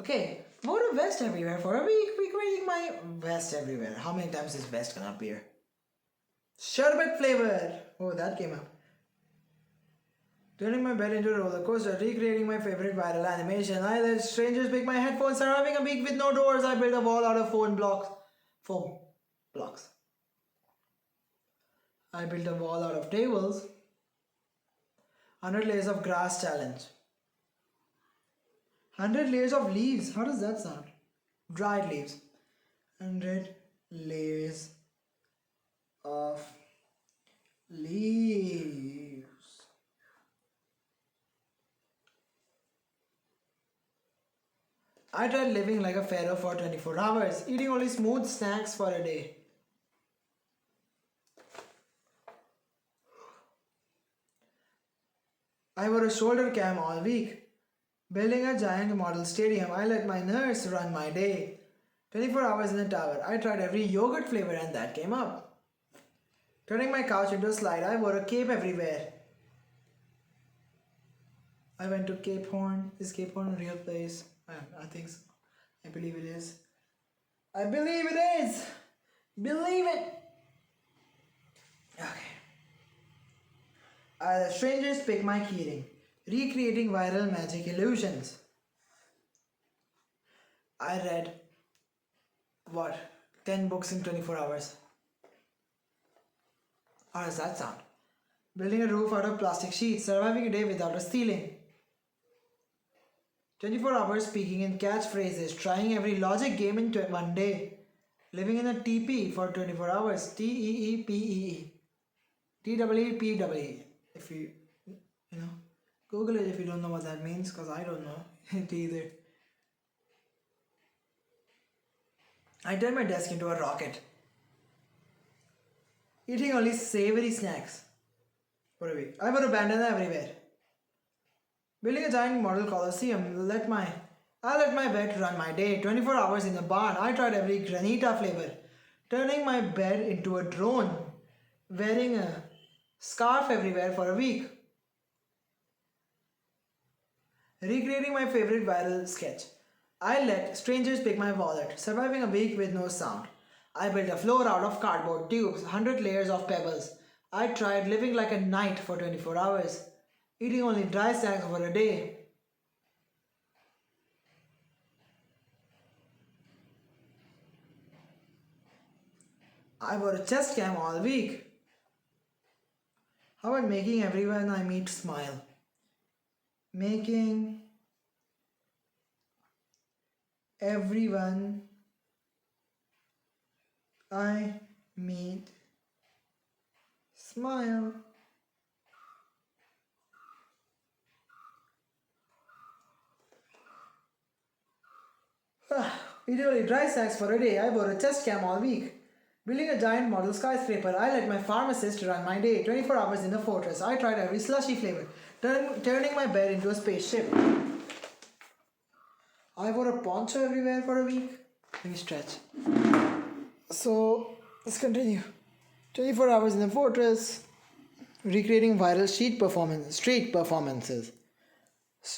Okay, wore a vest everywhere for a week, recreating my vest everywhere. How many times is vest gonna appear? Sherbet flavor! Oh, that came up. Turning my bed into a roller coaster, recreating my favorite viral animation. I let strangers pick my headphones, surviving a week with no doors. I built a wall out of foam blocks. I built a wall out of tables. 100 layers of grass challenge. 100 layers of leaves. How does that sound? Dried leaves. 100 layers of leaves. I tried living like a pharaoh for 24 hours, eating only smooth snacks for a day. I wore a shoulder cam all week. Building a giant model stadium, I let my nurse run my day. 24 hours in the tower, I tried every yogurt flavor and that came up. Turning my couch into a slide, I wore a cape everywhere. I went to Cape Horn. Is Cape Horn a real place? I think so. I believe it is. I believe it is! Believe it! Okay. The strangers pick my keyring. Recreating viral magic illusions. I read, 10 books in 24 hours. How does that sound? Building a roof out of plastic sheets, surviving a day without a ceiling. 24 hours speaking in catchphrases, trying every logic game in one day. Living in a TP for 24 hours. TEEPEE. TEEPEE. If you Google it if you don't know what that means, because I don't know it either. I turned my desk into a rocket. Eating only savory snacks for a week. I wore a bandana everywhere. Building a giant model coliseum. I let my bed run my day. 24 hours in the barn. I tried every granita flavor. Turning my bed into a drone. Wearing a scarf everywhere for a week. Recreating my favorite viral sketch. I let strangers pick my wallet. Surviving a week with no sound. I built a floor out of cardboard tubes. 100 layers of pebbles. I tried living like a knight for 24 hours. Eating only dry snacks for a day. I wore a chest cam all week. How about making everyone I meet smile? Making everyone I meet smile. Literally dry sacks for a day. I wore a chest cam all week. Building a giant model skyscraper, I let my pharmacist run my day. 24 hours in a fortress. I tried every slushy flavor, turning my bed into a spaceship. I wore a poncho everywhere for a week. Let me stretch. So, let's continue. 24 hours in a fortress. Recreating viral street performances.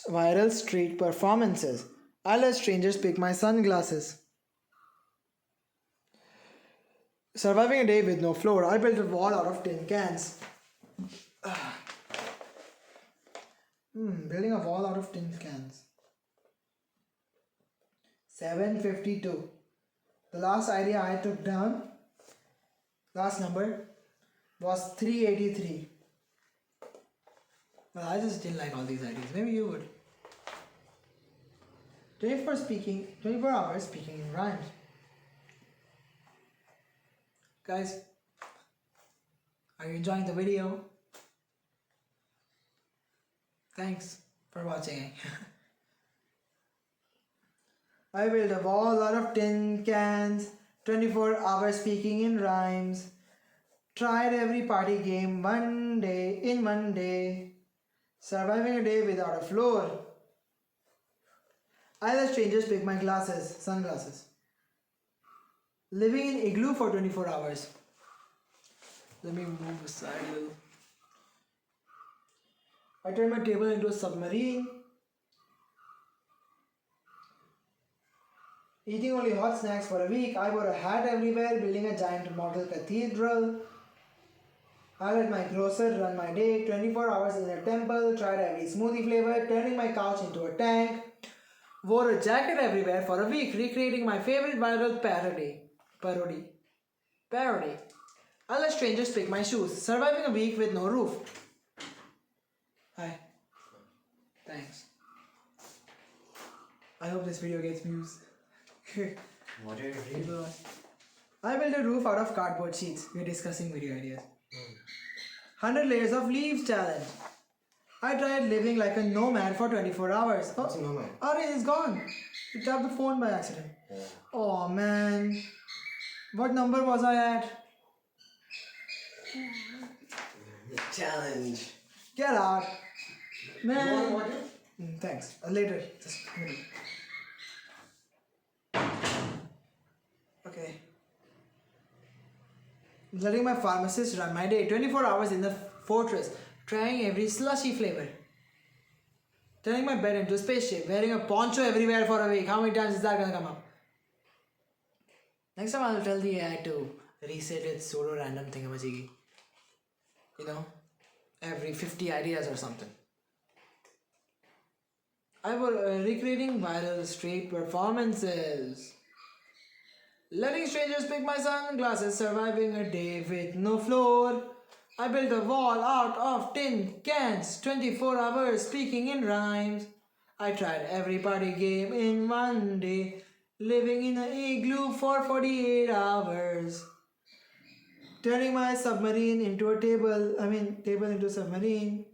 Viral street performances. I let strangers pick my sunglasses. Surviving a day with no floor, I built a wall out of tin cans. Building a wall out of tin cans. 752. The last idea I took down, last number, was 383. Well, I just didn't like all these ideas. Maybe you would. 24 hours speaking in rhymes. Guys, are you enjoying the video? Thanks for watching. I built a wall out of tin cans, 24 hours speaking in rhymes. Tried every party game one day. Surviving a day without a floor. I let strangers pick my sunglasses. Living in igloo for 24 hours. Let me move aside a little. I turned my table into a submarine. Eating only hot snacks for a week. I wore a hat everywhere, building a giant model cathedral. I let my grocer run my day, 24 hours in a temple, tried every smoothie flavor, turning my couch into a tank. Wore a jacket everywhere for a week, recreating my favorite viral parody. I let strangers pick my shoes, surviving a week with no roof. Hi. Thanks. I hope this video gets views. What did you read? I built a roof out of cardboard sheets. We're discussing video ideas. 100 layers of leaves challenge. I tried living like a nomad for 24 hours. What's a nomad? It's gone. You tapped the phone by accident. Yeah. Oh man. What number was I at? Challenge. Get out. Man. You want water? Thanks. Later. Just a minute. Okay. Letting my pharmacist run my day. 24 hours in the fortress. Trying every slushy flavor. Turning my bed into a spaceship. Wearing a poncho everywhere for a week. How many times is that gonna come up? Next time I'll tell the AI to reset its pseudo random thingamajiggy. You know? Every 50 ideas or something. I was recreating viral street performances. Letting strangers pick my sunglasses, surviving a day with no floor. I built a wall out of tin cans, 24 hours speaking in rhymes. I tried every party game in one day, living in an igloo for 48 hours. Turning my submarine into a table into a submarine.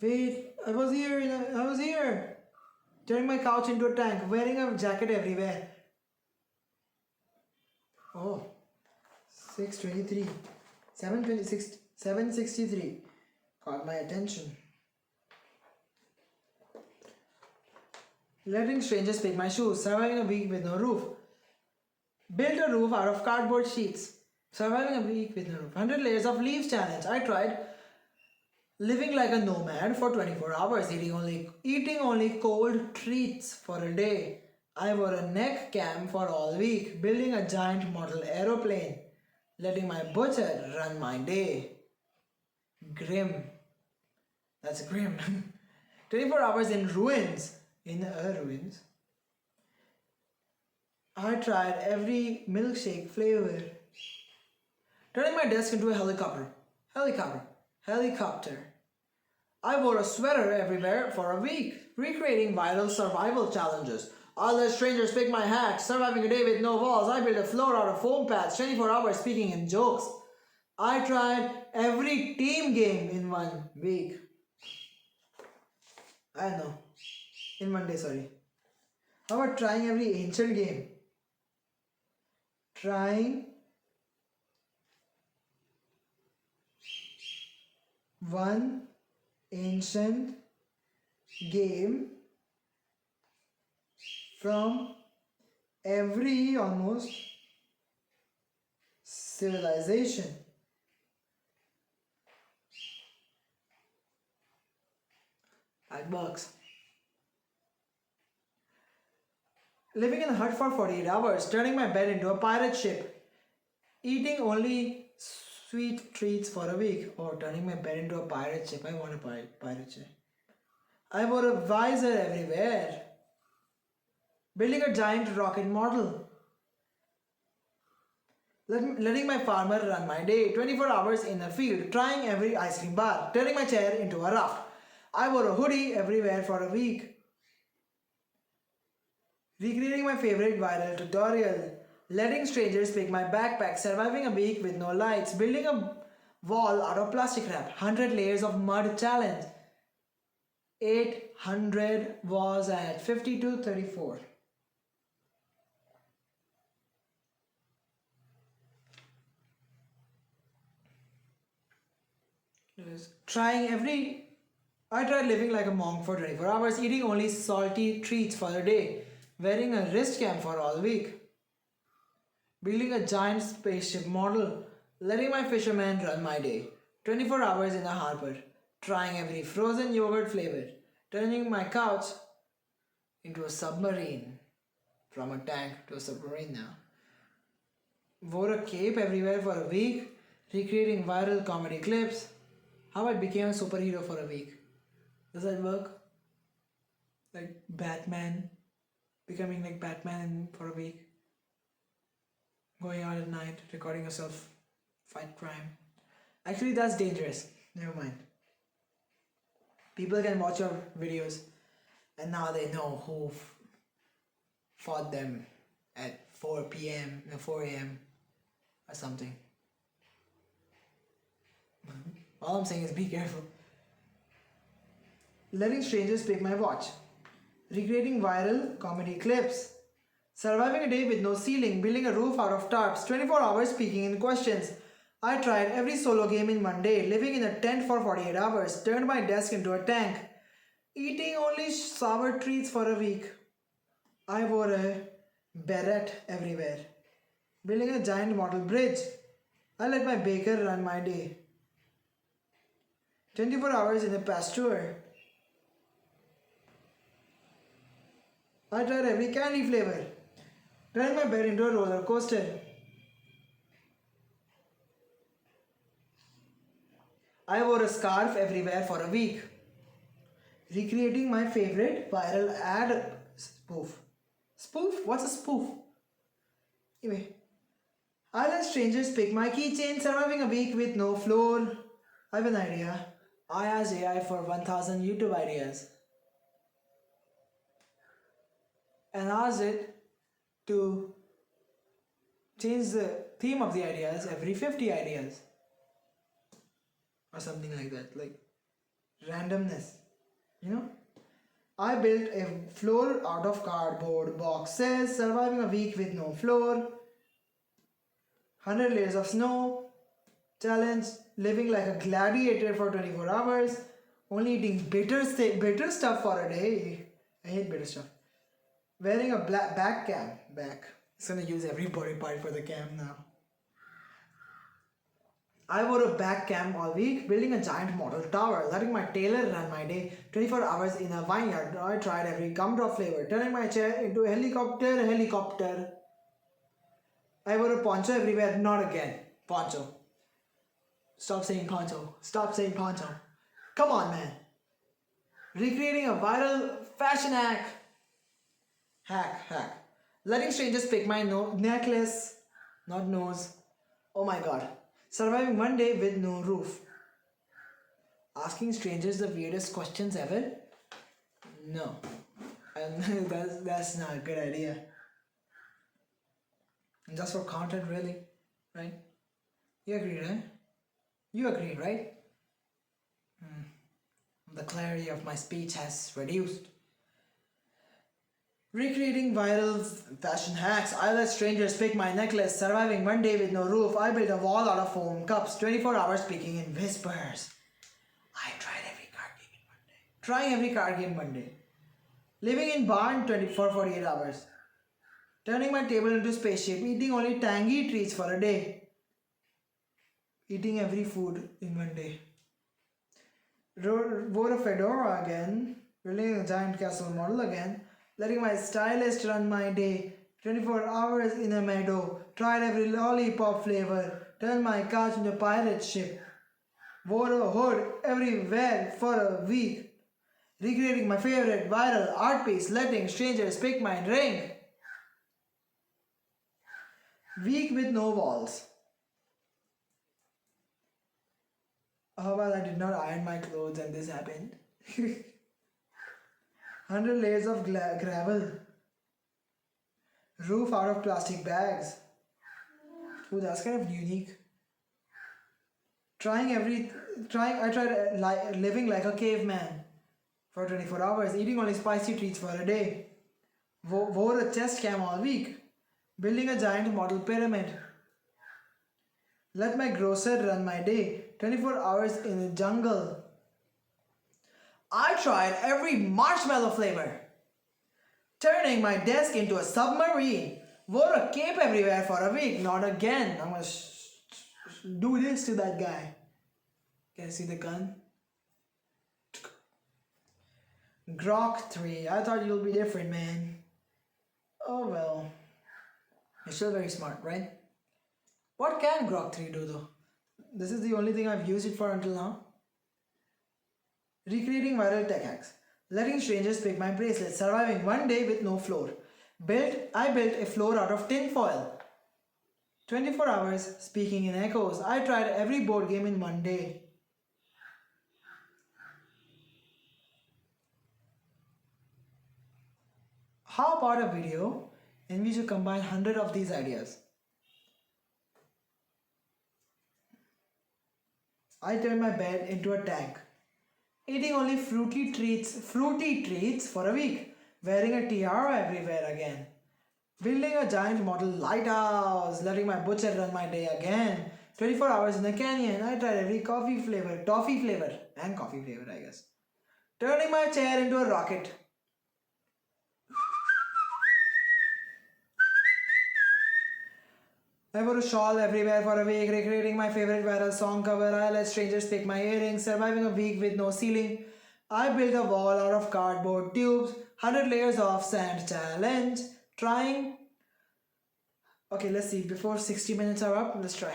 Wait, I was here. Turning my couch into a tank, wearing a jacket everywhere. Oh, 623. 726. 763. Caught my attention. Letting strangers pick my shoes, surviving a week with no roof. Built a roof out of cardboard sheets, surviving a week with no roof. 100 layers of leaves challenge. I tried living like a nomad for 24 hours, eating only cold treats for a day. I wore a neck cam for all week, building a giant model aeroplane, letting my butcher run my day. Grim. That's grim. 24 hours in ruins. In ruins. I tried every milkshake flavor. Turning my desk into a helicopter. Helicopter. Helicopter. I wore a sweater everywhere for a week, recreating viral survival challenges. I let strangers pick my hat, surviving a day with no walls. I built a floor out of foam pads, 24 hours speaking in jokes. I tried every team game in 1 week. I know. In 1 day, sorry. How about trying every ancient game? Trying one ancient game from every almost civilization. That works. Living in a hut for 48 hours, turning my bed into a pirate ship, eating only sweet treats for a week, or turning my bed into a pirate ship. I want a pirate ship. I wore a visor everywhere, building a giant rocket model, letting my farmer run my day, 24 hours in a field, trying every ice cream bar, turning my chair into a raft. I wore a hoodie everywhere for a week, recreating my favorite viral tutorial, letting strangers pick my backpack, surviving a week with no lights, building a wall out of plastic wrap, 100 layers of mud challenge. 800 was at 52:34. Trying every I tried living like a monk for 24 hours, eating only salty treats for a day, wearing a wrist cam for all week, building a giant spaceship model, letting my fisherman run my day, 24 hours in a harbor, trying every frozen yogurt flavor, turning my couch into a submarine, from a tank to a submarine now. Wore a cape everywhere for a week, recreating viral comedy clips. How I became a superhero for a week. Does that work? Like Batman, becoming like Batman for a week. Going out at night, recording yourself, fight crime. Actually, that's dangerous. Never mind. People can watch your videos and now they know who fought them at 4 p.m., 4 a.m. or something. All I'm saying is be careful. Letting strangers pick my watch. Recreating viral comedy clips. Surviving a day with no ceiling, building a roof out of tarps, 24 hours speaking in questions. I tried every solo game in 1 day, living in a tent for 48 hours, turned my desk into a tank, eating only sour treats for a week. I wore a beret everywhere, building a giant model bridge. I let my baker run my day. 24 hours in a pasture. I tried every candy flavor. Turned my bed into a roller coaster. I wore a scarf everywhere for a week. Recreating my favorite viral ad spoof. Spoof? What's a spoof? Anyway, I let strangers pick my keychain, surviving a week with no floor. I have an idea. I asked AI for 1000 YouTube ideas and asked it to change the theme of the ideas every 50 ideas or something like that, like randomness, you know. I built a floor out of cardboard boxes, surviving a week with no floor, 100 layers of snow challenge, living like a gladiator for 24 hours, only eating bitter stuff for a day. I hate bitter stuff. Wearing a black back cam. It's gonna use every body part for the cam now. I wore a back cam all week, building a giant model tower, letting my tailor run my day, 24 hours in a vineyard. I tried every gumdrop flavor, turning my chair into a helicopter. I wore a poncho everywhere, not again. Poncho. Stop saying poncho. Stop saying poncho. Come on, man. Recreating a viral fashion hack. Letting strangers pick my necklace, not nose. Oh my god. Surviving one day with no roof. Asking strangers the weirdest questions ever? No. And that's not a good idea. Just for content, really. Right? You agree, right? You agree, right? The clarity of my speech has reduced. Recreating viral fashion hacks. I let strangers pick my necklace. Surviving one day with no roof. I built a wall out of foam cups. 24 hours speaking in whispers. I tried every card game in one day. Trying every card game one day. Living in barn 24 48 hours. Turning my table into spaceship. Eating only tangy treats for a day. Eating every food in one day. Wore a fedora again. Building a giant castle model again. Letting my stylist run my day. 24 hours in a meadow. Tried every lollipop flavor. Turned my couch into a pirate ship. Wore a hood everywhere for a week. Recreating my favorite viral art piece. Letting strangers pick my ring. Week with no walls. How about I did not iron my clothes and this happened? 100 layers of gravel. Roof out of plastic bags. Ooh, that's kind of unique. I tried living like a caveman for 24 hours, eating only spicy treats for a day. Wore a chest cam all week. Building a giant model pyramid. Let my grocer run my day. 24 hours in the jungle. I tried every marshmallow flavor. Turning my desk into a submarine. Wore a cape everywhere for a week. Not again. I'm gonna do this to that guy. Can you see the gun? Grok 3. I thought you'll be different, man. Oh well. You're still very smart, right? What can Grok 3 do though? This is the only thing I've used it for until now. Recreating viral tech hacks. Letting strangers pick my bracelet. Surviving one day with no floor. I built a floor out of tin foil. 24 hours speaking in echoes. I tried every board game in one day. How about a video in which you combine 100 of these ideas? I turned my bed into a tank. Eating only fruity treats for a week. Wearing a tiara everywhere again. Building a giant model lighthouse. Letting my butcher run my day again. 24 hours in a canyon. I tried every toffee flavor, and coffee flavor, I guess. Turning my chair into a rocket. I wore a shawl everywhere for a week, recreating my favorite viral song cover. I let strangers pick my earrings, surviving a week with no ceiling. I built a wall out of cardboard tubes, 100 layers of sand challenge, trying. Okay, let's see. Before 60 minutes are up, let's try.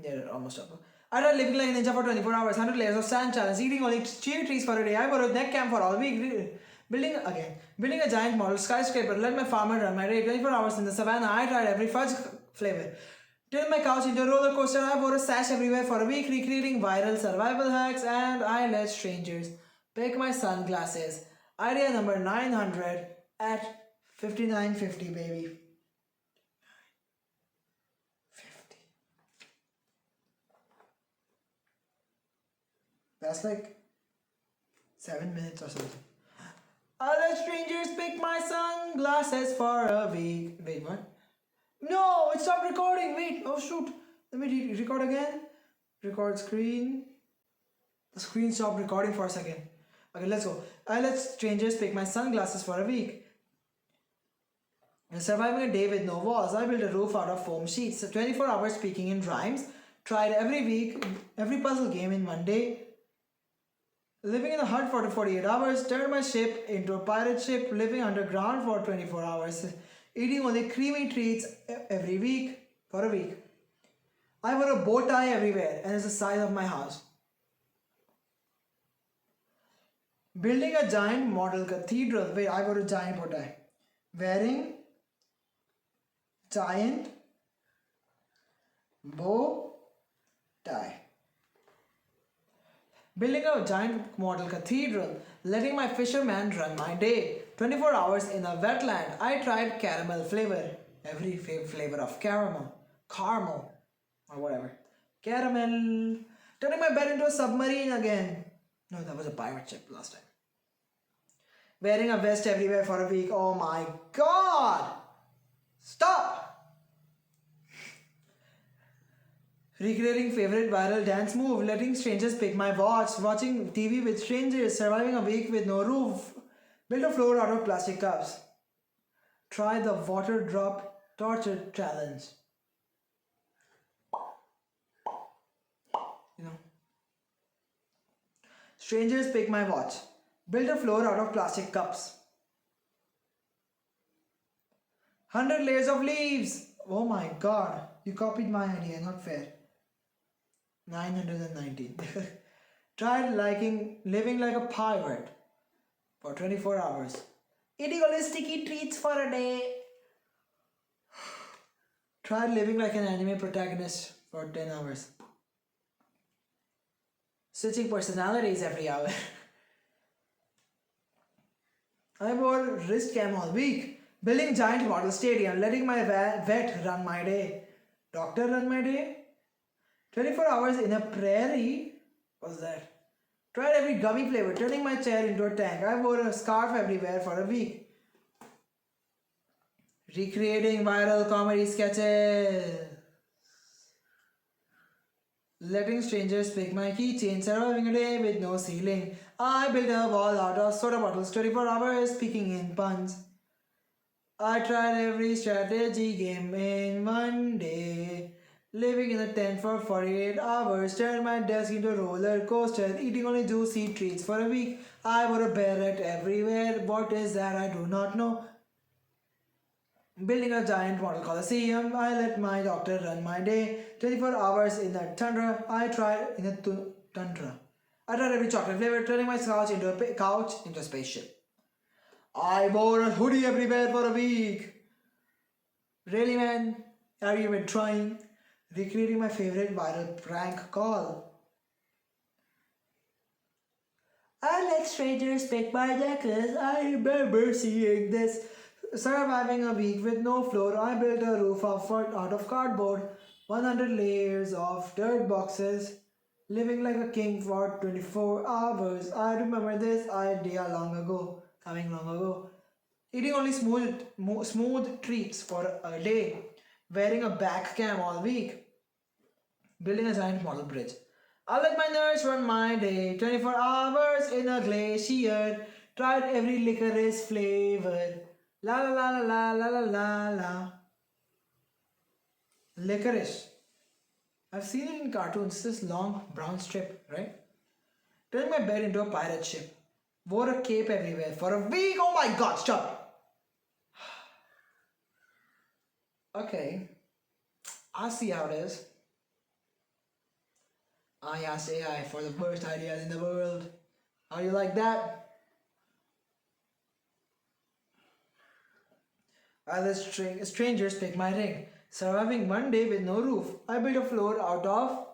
Yeah, almost up. I tried living like a ninja for 24 hours, 100 layers of sand challenge, eating only cherry trees for a day. I wore a neck cam for all week. Building a giant model skyscraper. Let my farmer run my day. 24 hours in the savannah. I tried every fudge flavor. Turned my couch into a roller coaster. I wore a sash everywhere for a week, recreating viral survival hacks, and I let strangers pick my sunglasses. Idea number 900 at 59.50, baby. 50. That's like 7 minutes or something. I let strangers pick my sunglasses for a week. Wait, what? No, it stopped recording. Wait, oh shoot. Let me record again. Record screen. The screen stopped recording for a second. Okay, let's go. I let strangers pick my sunglasses for a week. And surviving a day with no walls, I built a roof out of foam sheets. 24 hours speaking in rhymes. Tried every puzzle game in one day. Living in a hut for 48 hours, turned my ship into a pirate ship, living underground for 24 hours, eating only creamy treats every week for a week. I wore a bow tie everywhere and it's the size of my house. Building a giant model cathedral. Wait, I wore a giant bow tie. Wearing giant bow tie. Building a giant model cathedral, letting my fisherman run my day. 24 hours in a wetland. I tried caramel flavor. Every flavor of caramel, or whatever. Caramel. Turning my bed into a submarine again. No, that was a pirate ship last time. Wearing a vest everywhere for a week. Oh my god! Stop! Recreating favorite viral dance move, letting strangers pick my watch, watching TV with strangers, surviving a week with no roof, build a floor out of plastic cups. Try the water drop torture challenge. You know. Strangers pick my watch. Build a floor out of plastic cups. 100 layers of leaves. Oh my god. You copied my idea, not fair. 919. Tried living like a pirate for 24 hours. Eating only sticky treats for a day. Tried living like an anime protagonist for 10 hours. Switching personalities every hour. I wore wrist cam all week. Building giant model stadium. Letting my vet run my day. Doctor run my day. 24 hours in a prairie? What's that? Tried every gummy flavor, turning my chair into a tank. I wore a scarf everywhere for a week. Recreating viral comedy sketches. Letting strangers pick my keychain, surviving a day with no ceiling. I built a wall out of soda bottles, 24 hours, speaking in puns. I tried every strategy game in one day. Living in a tent for 48 hours, turned my desk into a roller coaster, eating only juicy treats for a week. I wore a beret everywhere. What is that? I do not know. Building a giant model coliseum, I let my doctor run my day. 24 hours in a tundra. I tried every chocolate flavor, turning my couch into a spaceship. I wore a hoodie everywhere for a week. Really, man? Are you even trying? Recreating my favorite viral prank call. I let strangers pick my necklace. I remember seeing this. Surviving a week with no floor, I built a roof out of cardboard. 100 layers of dirt boxes. Living like a king for 24 hours. I remember this idea long ago. Eating only smooth treats for a day. Wearing a back cam all week. Building a giant model bridge. I let my nurse run my day. 24 hours in a glacier. Tried every licorice flavor. La la la la la la la la. Licorice. I've seen it in cartoons. This long brown strip, right? Turned my bed into a pirate ship. Wore a cape everywhere for a week. Oh my god, stop. Okay. I see how it is. I asked AI for the worst ideas in the world. How do you like that? I let strangers pick my ring. Surviving one day with no roof. I built a floor out of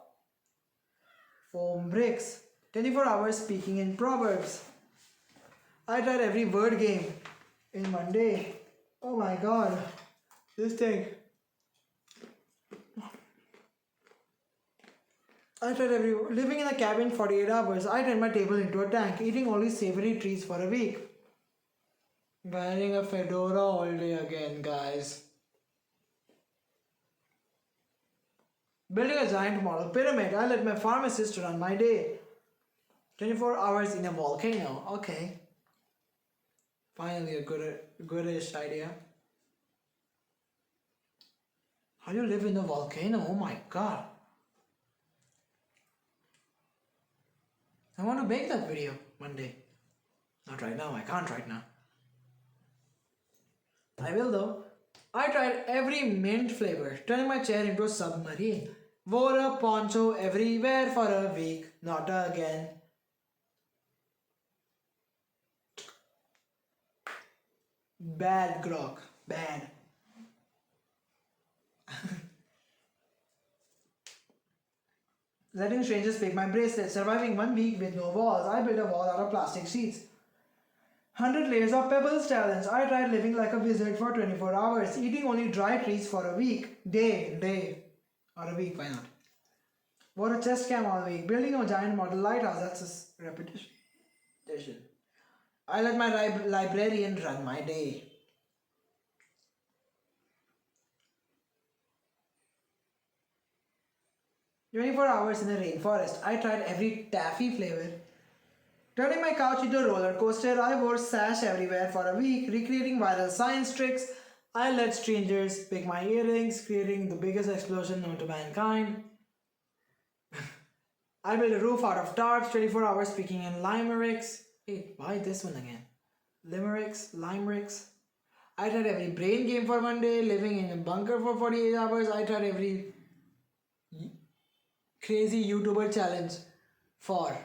foam bricks. 24 hours speaking in proverbs. I tried every word game in one day. Oh my god. This thing. Living in a cabin 48 hours. I turned my table into a tank, eating only savory treats for a week. Wearing a fedora all day again, guys. Building a giant model pyramid. I let my pharmacist run my day. 24 hours in a volcano. Okay. Finally a goodish idea. How do you live in a volcano? Oh my god. I want to make that video one day. Not right now, I can't right now. I will though. I tried every mint flavor, turning my chair into a submarine. Wore a poncho everywhere for a week. Not again. Bad grok. Bad. Letting strangers pick my bracelet. Surviving 1 week with no walls. I built a wall out of plastic sheets. 100 layers of pebbles challenge. I tried living like a wizard for 24 hours. Eating only dry treats for a week. Day. Or a week, why not? Wore a chest cam all week. Building a giant model lighthouse. That's just repetition. I let my librarian run my day. 24 hours in a rainforest. I tried every taffy flavor. Turning my couch into a roller coaster. I wore sash everywhere for a week, recreating viral science tricks. I let strangers pick my earrings, creating the biggest explosion known to mankind. I built a roof out of tarps, 24 hours speaking in limericks. Wait, why this one again? Limericks. I tried every brain game for 1 day, living in a bunker for 48 hours. I tried every crazy YouTuber challenge for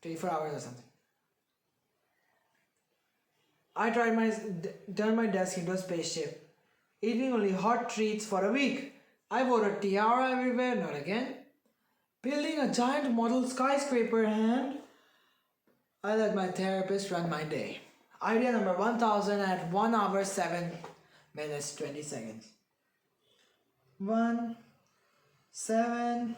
24 hours or something. I turned my desk into a spaceship, eating only hot treats for a week. I wore a tiara everywhere, not again. Building a giant model skyscraper, and I let my therapist run my day. Idea number 1000 at 1 hour 7 minutes 20 seconds. 1 7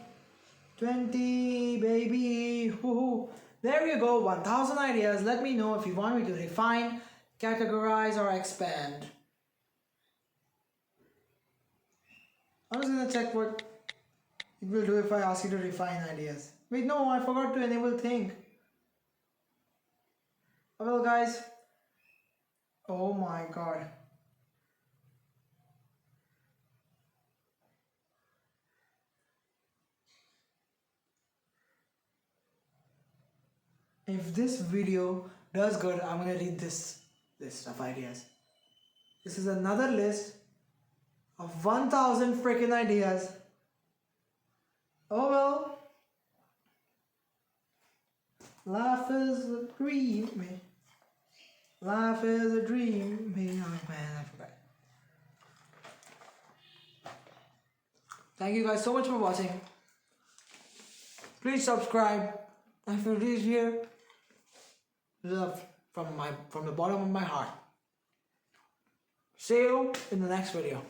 20 baby. Woohoo. There you go, 1000 ideas. Let me know if you want me to refine, categorize, or expand. I'm just gonna check what it will do if I ask you to refine ideas. Wait, no, I forgot to enable think. Well, guys, oh my god. If this video does good, I'm gonna read this list of ideas. This is another list of 1000 freaking ideas. Oh well. Life is a dream. Life is a dream. Oh man, I forgot. Thank you guys so much for watching. Please subscribe. If you reach here, love from the bottom of my heart. See you in the next video.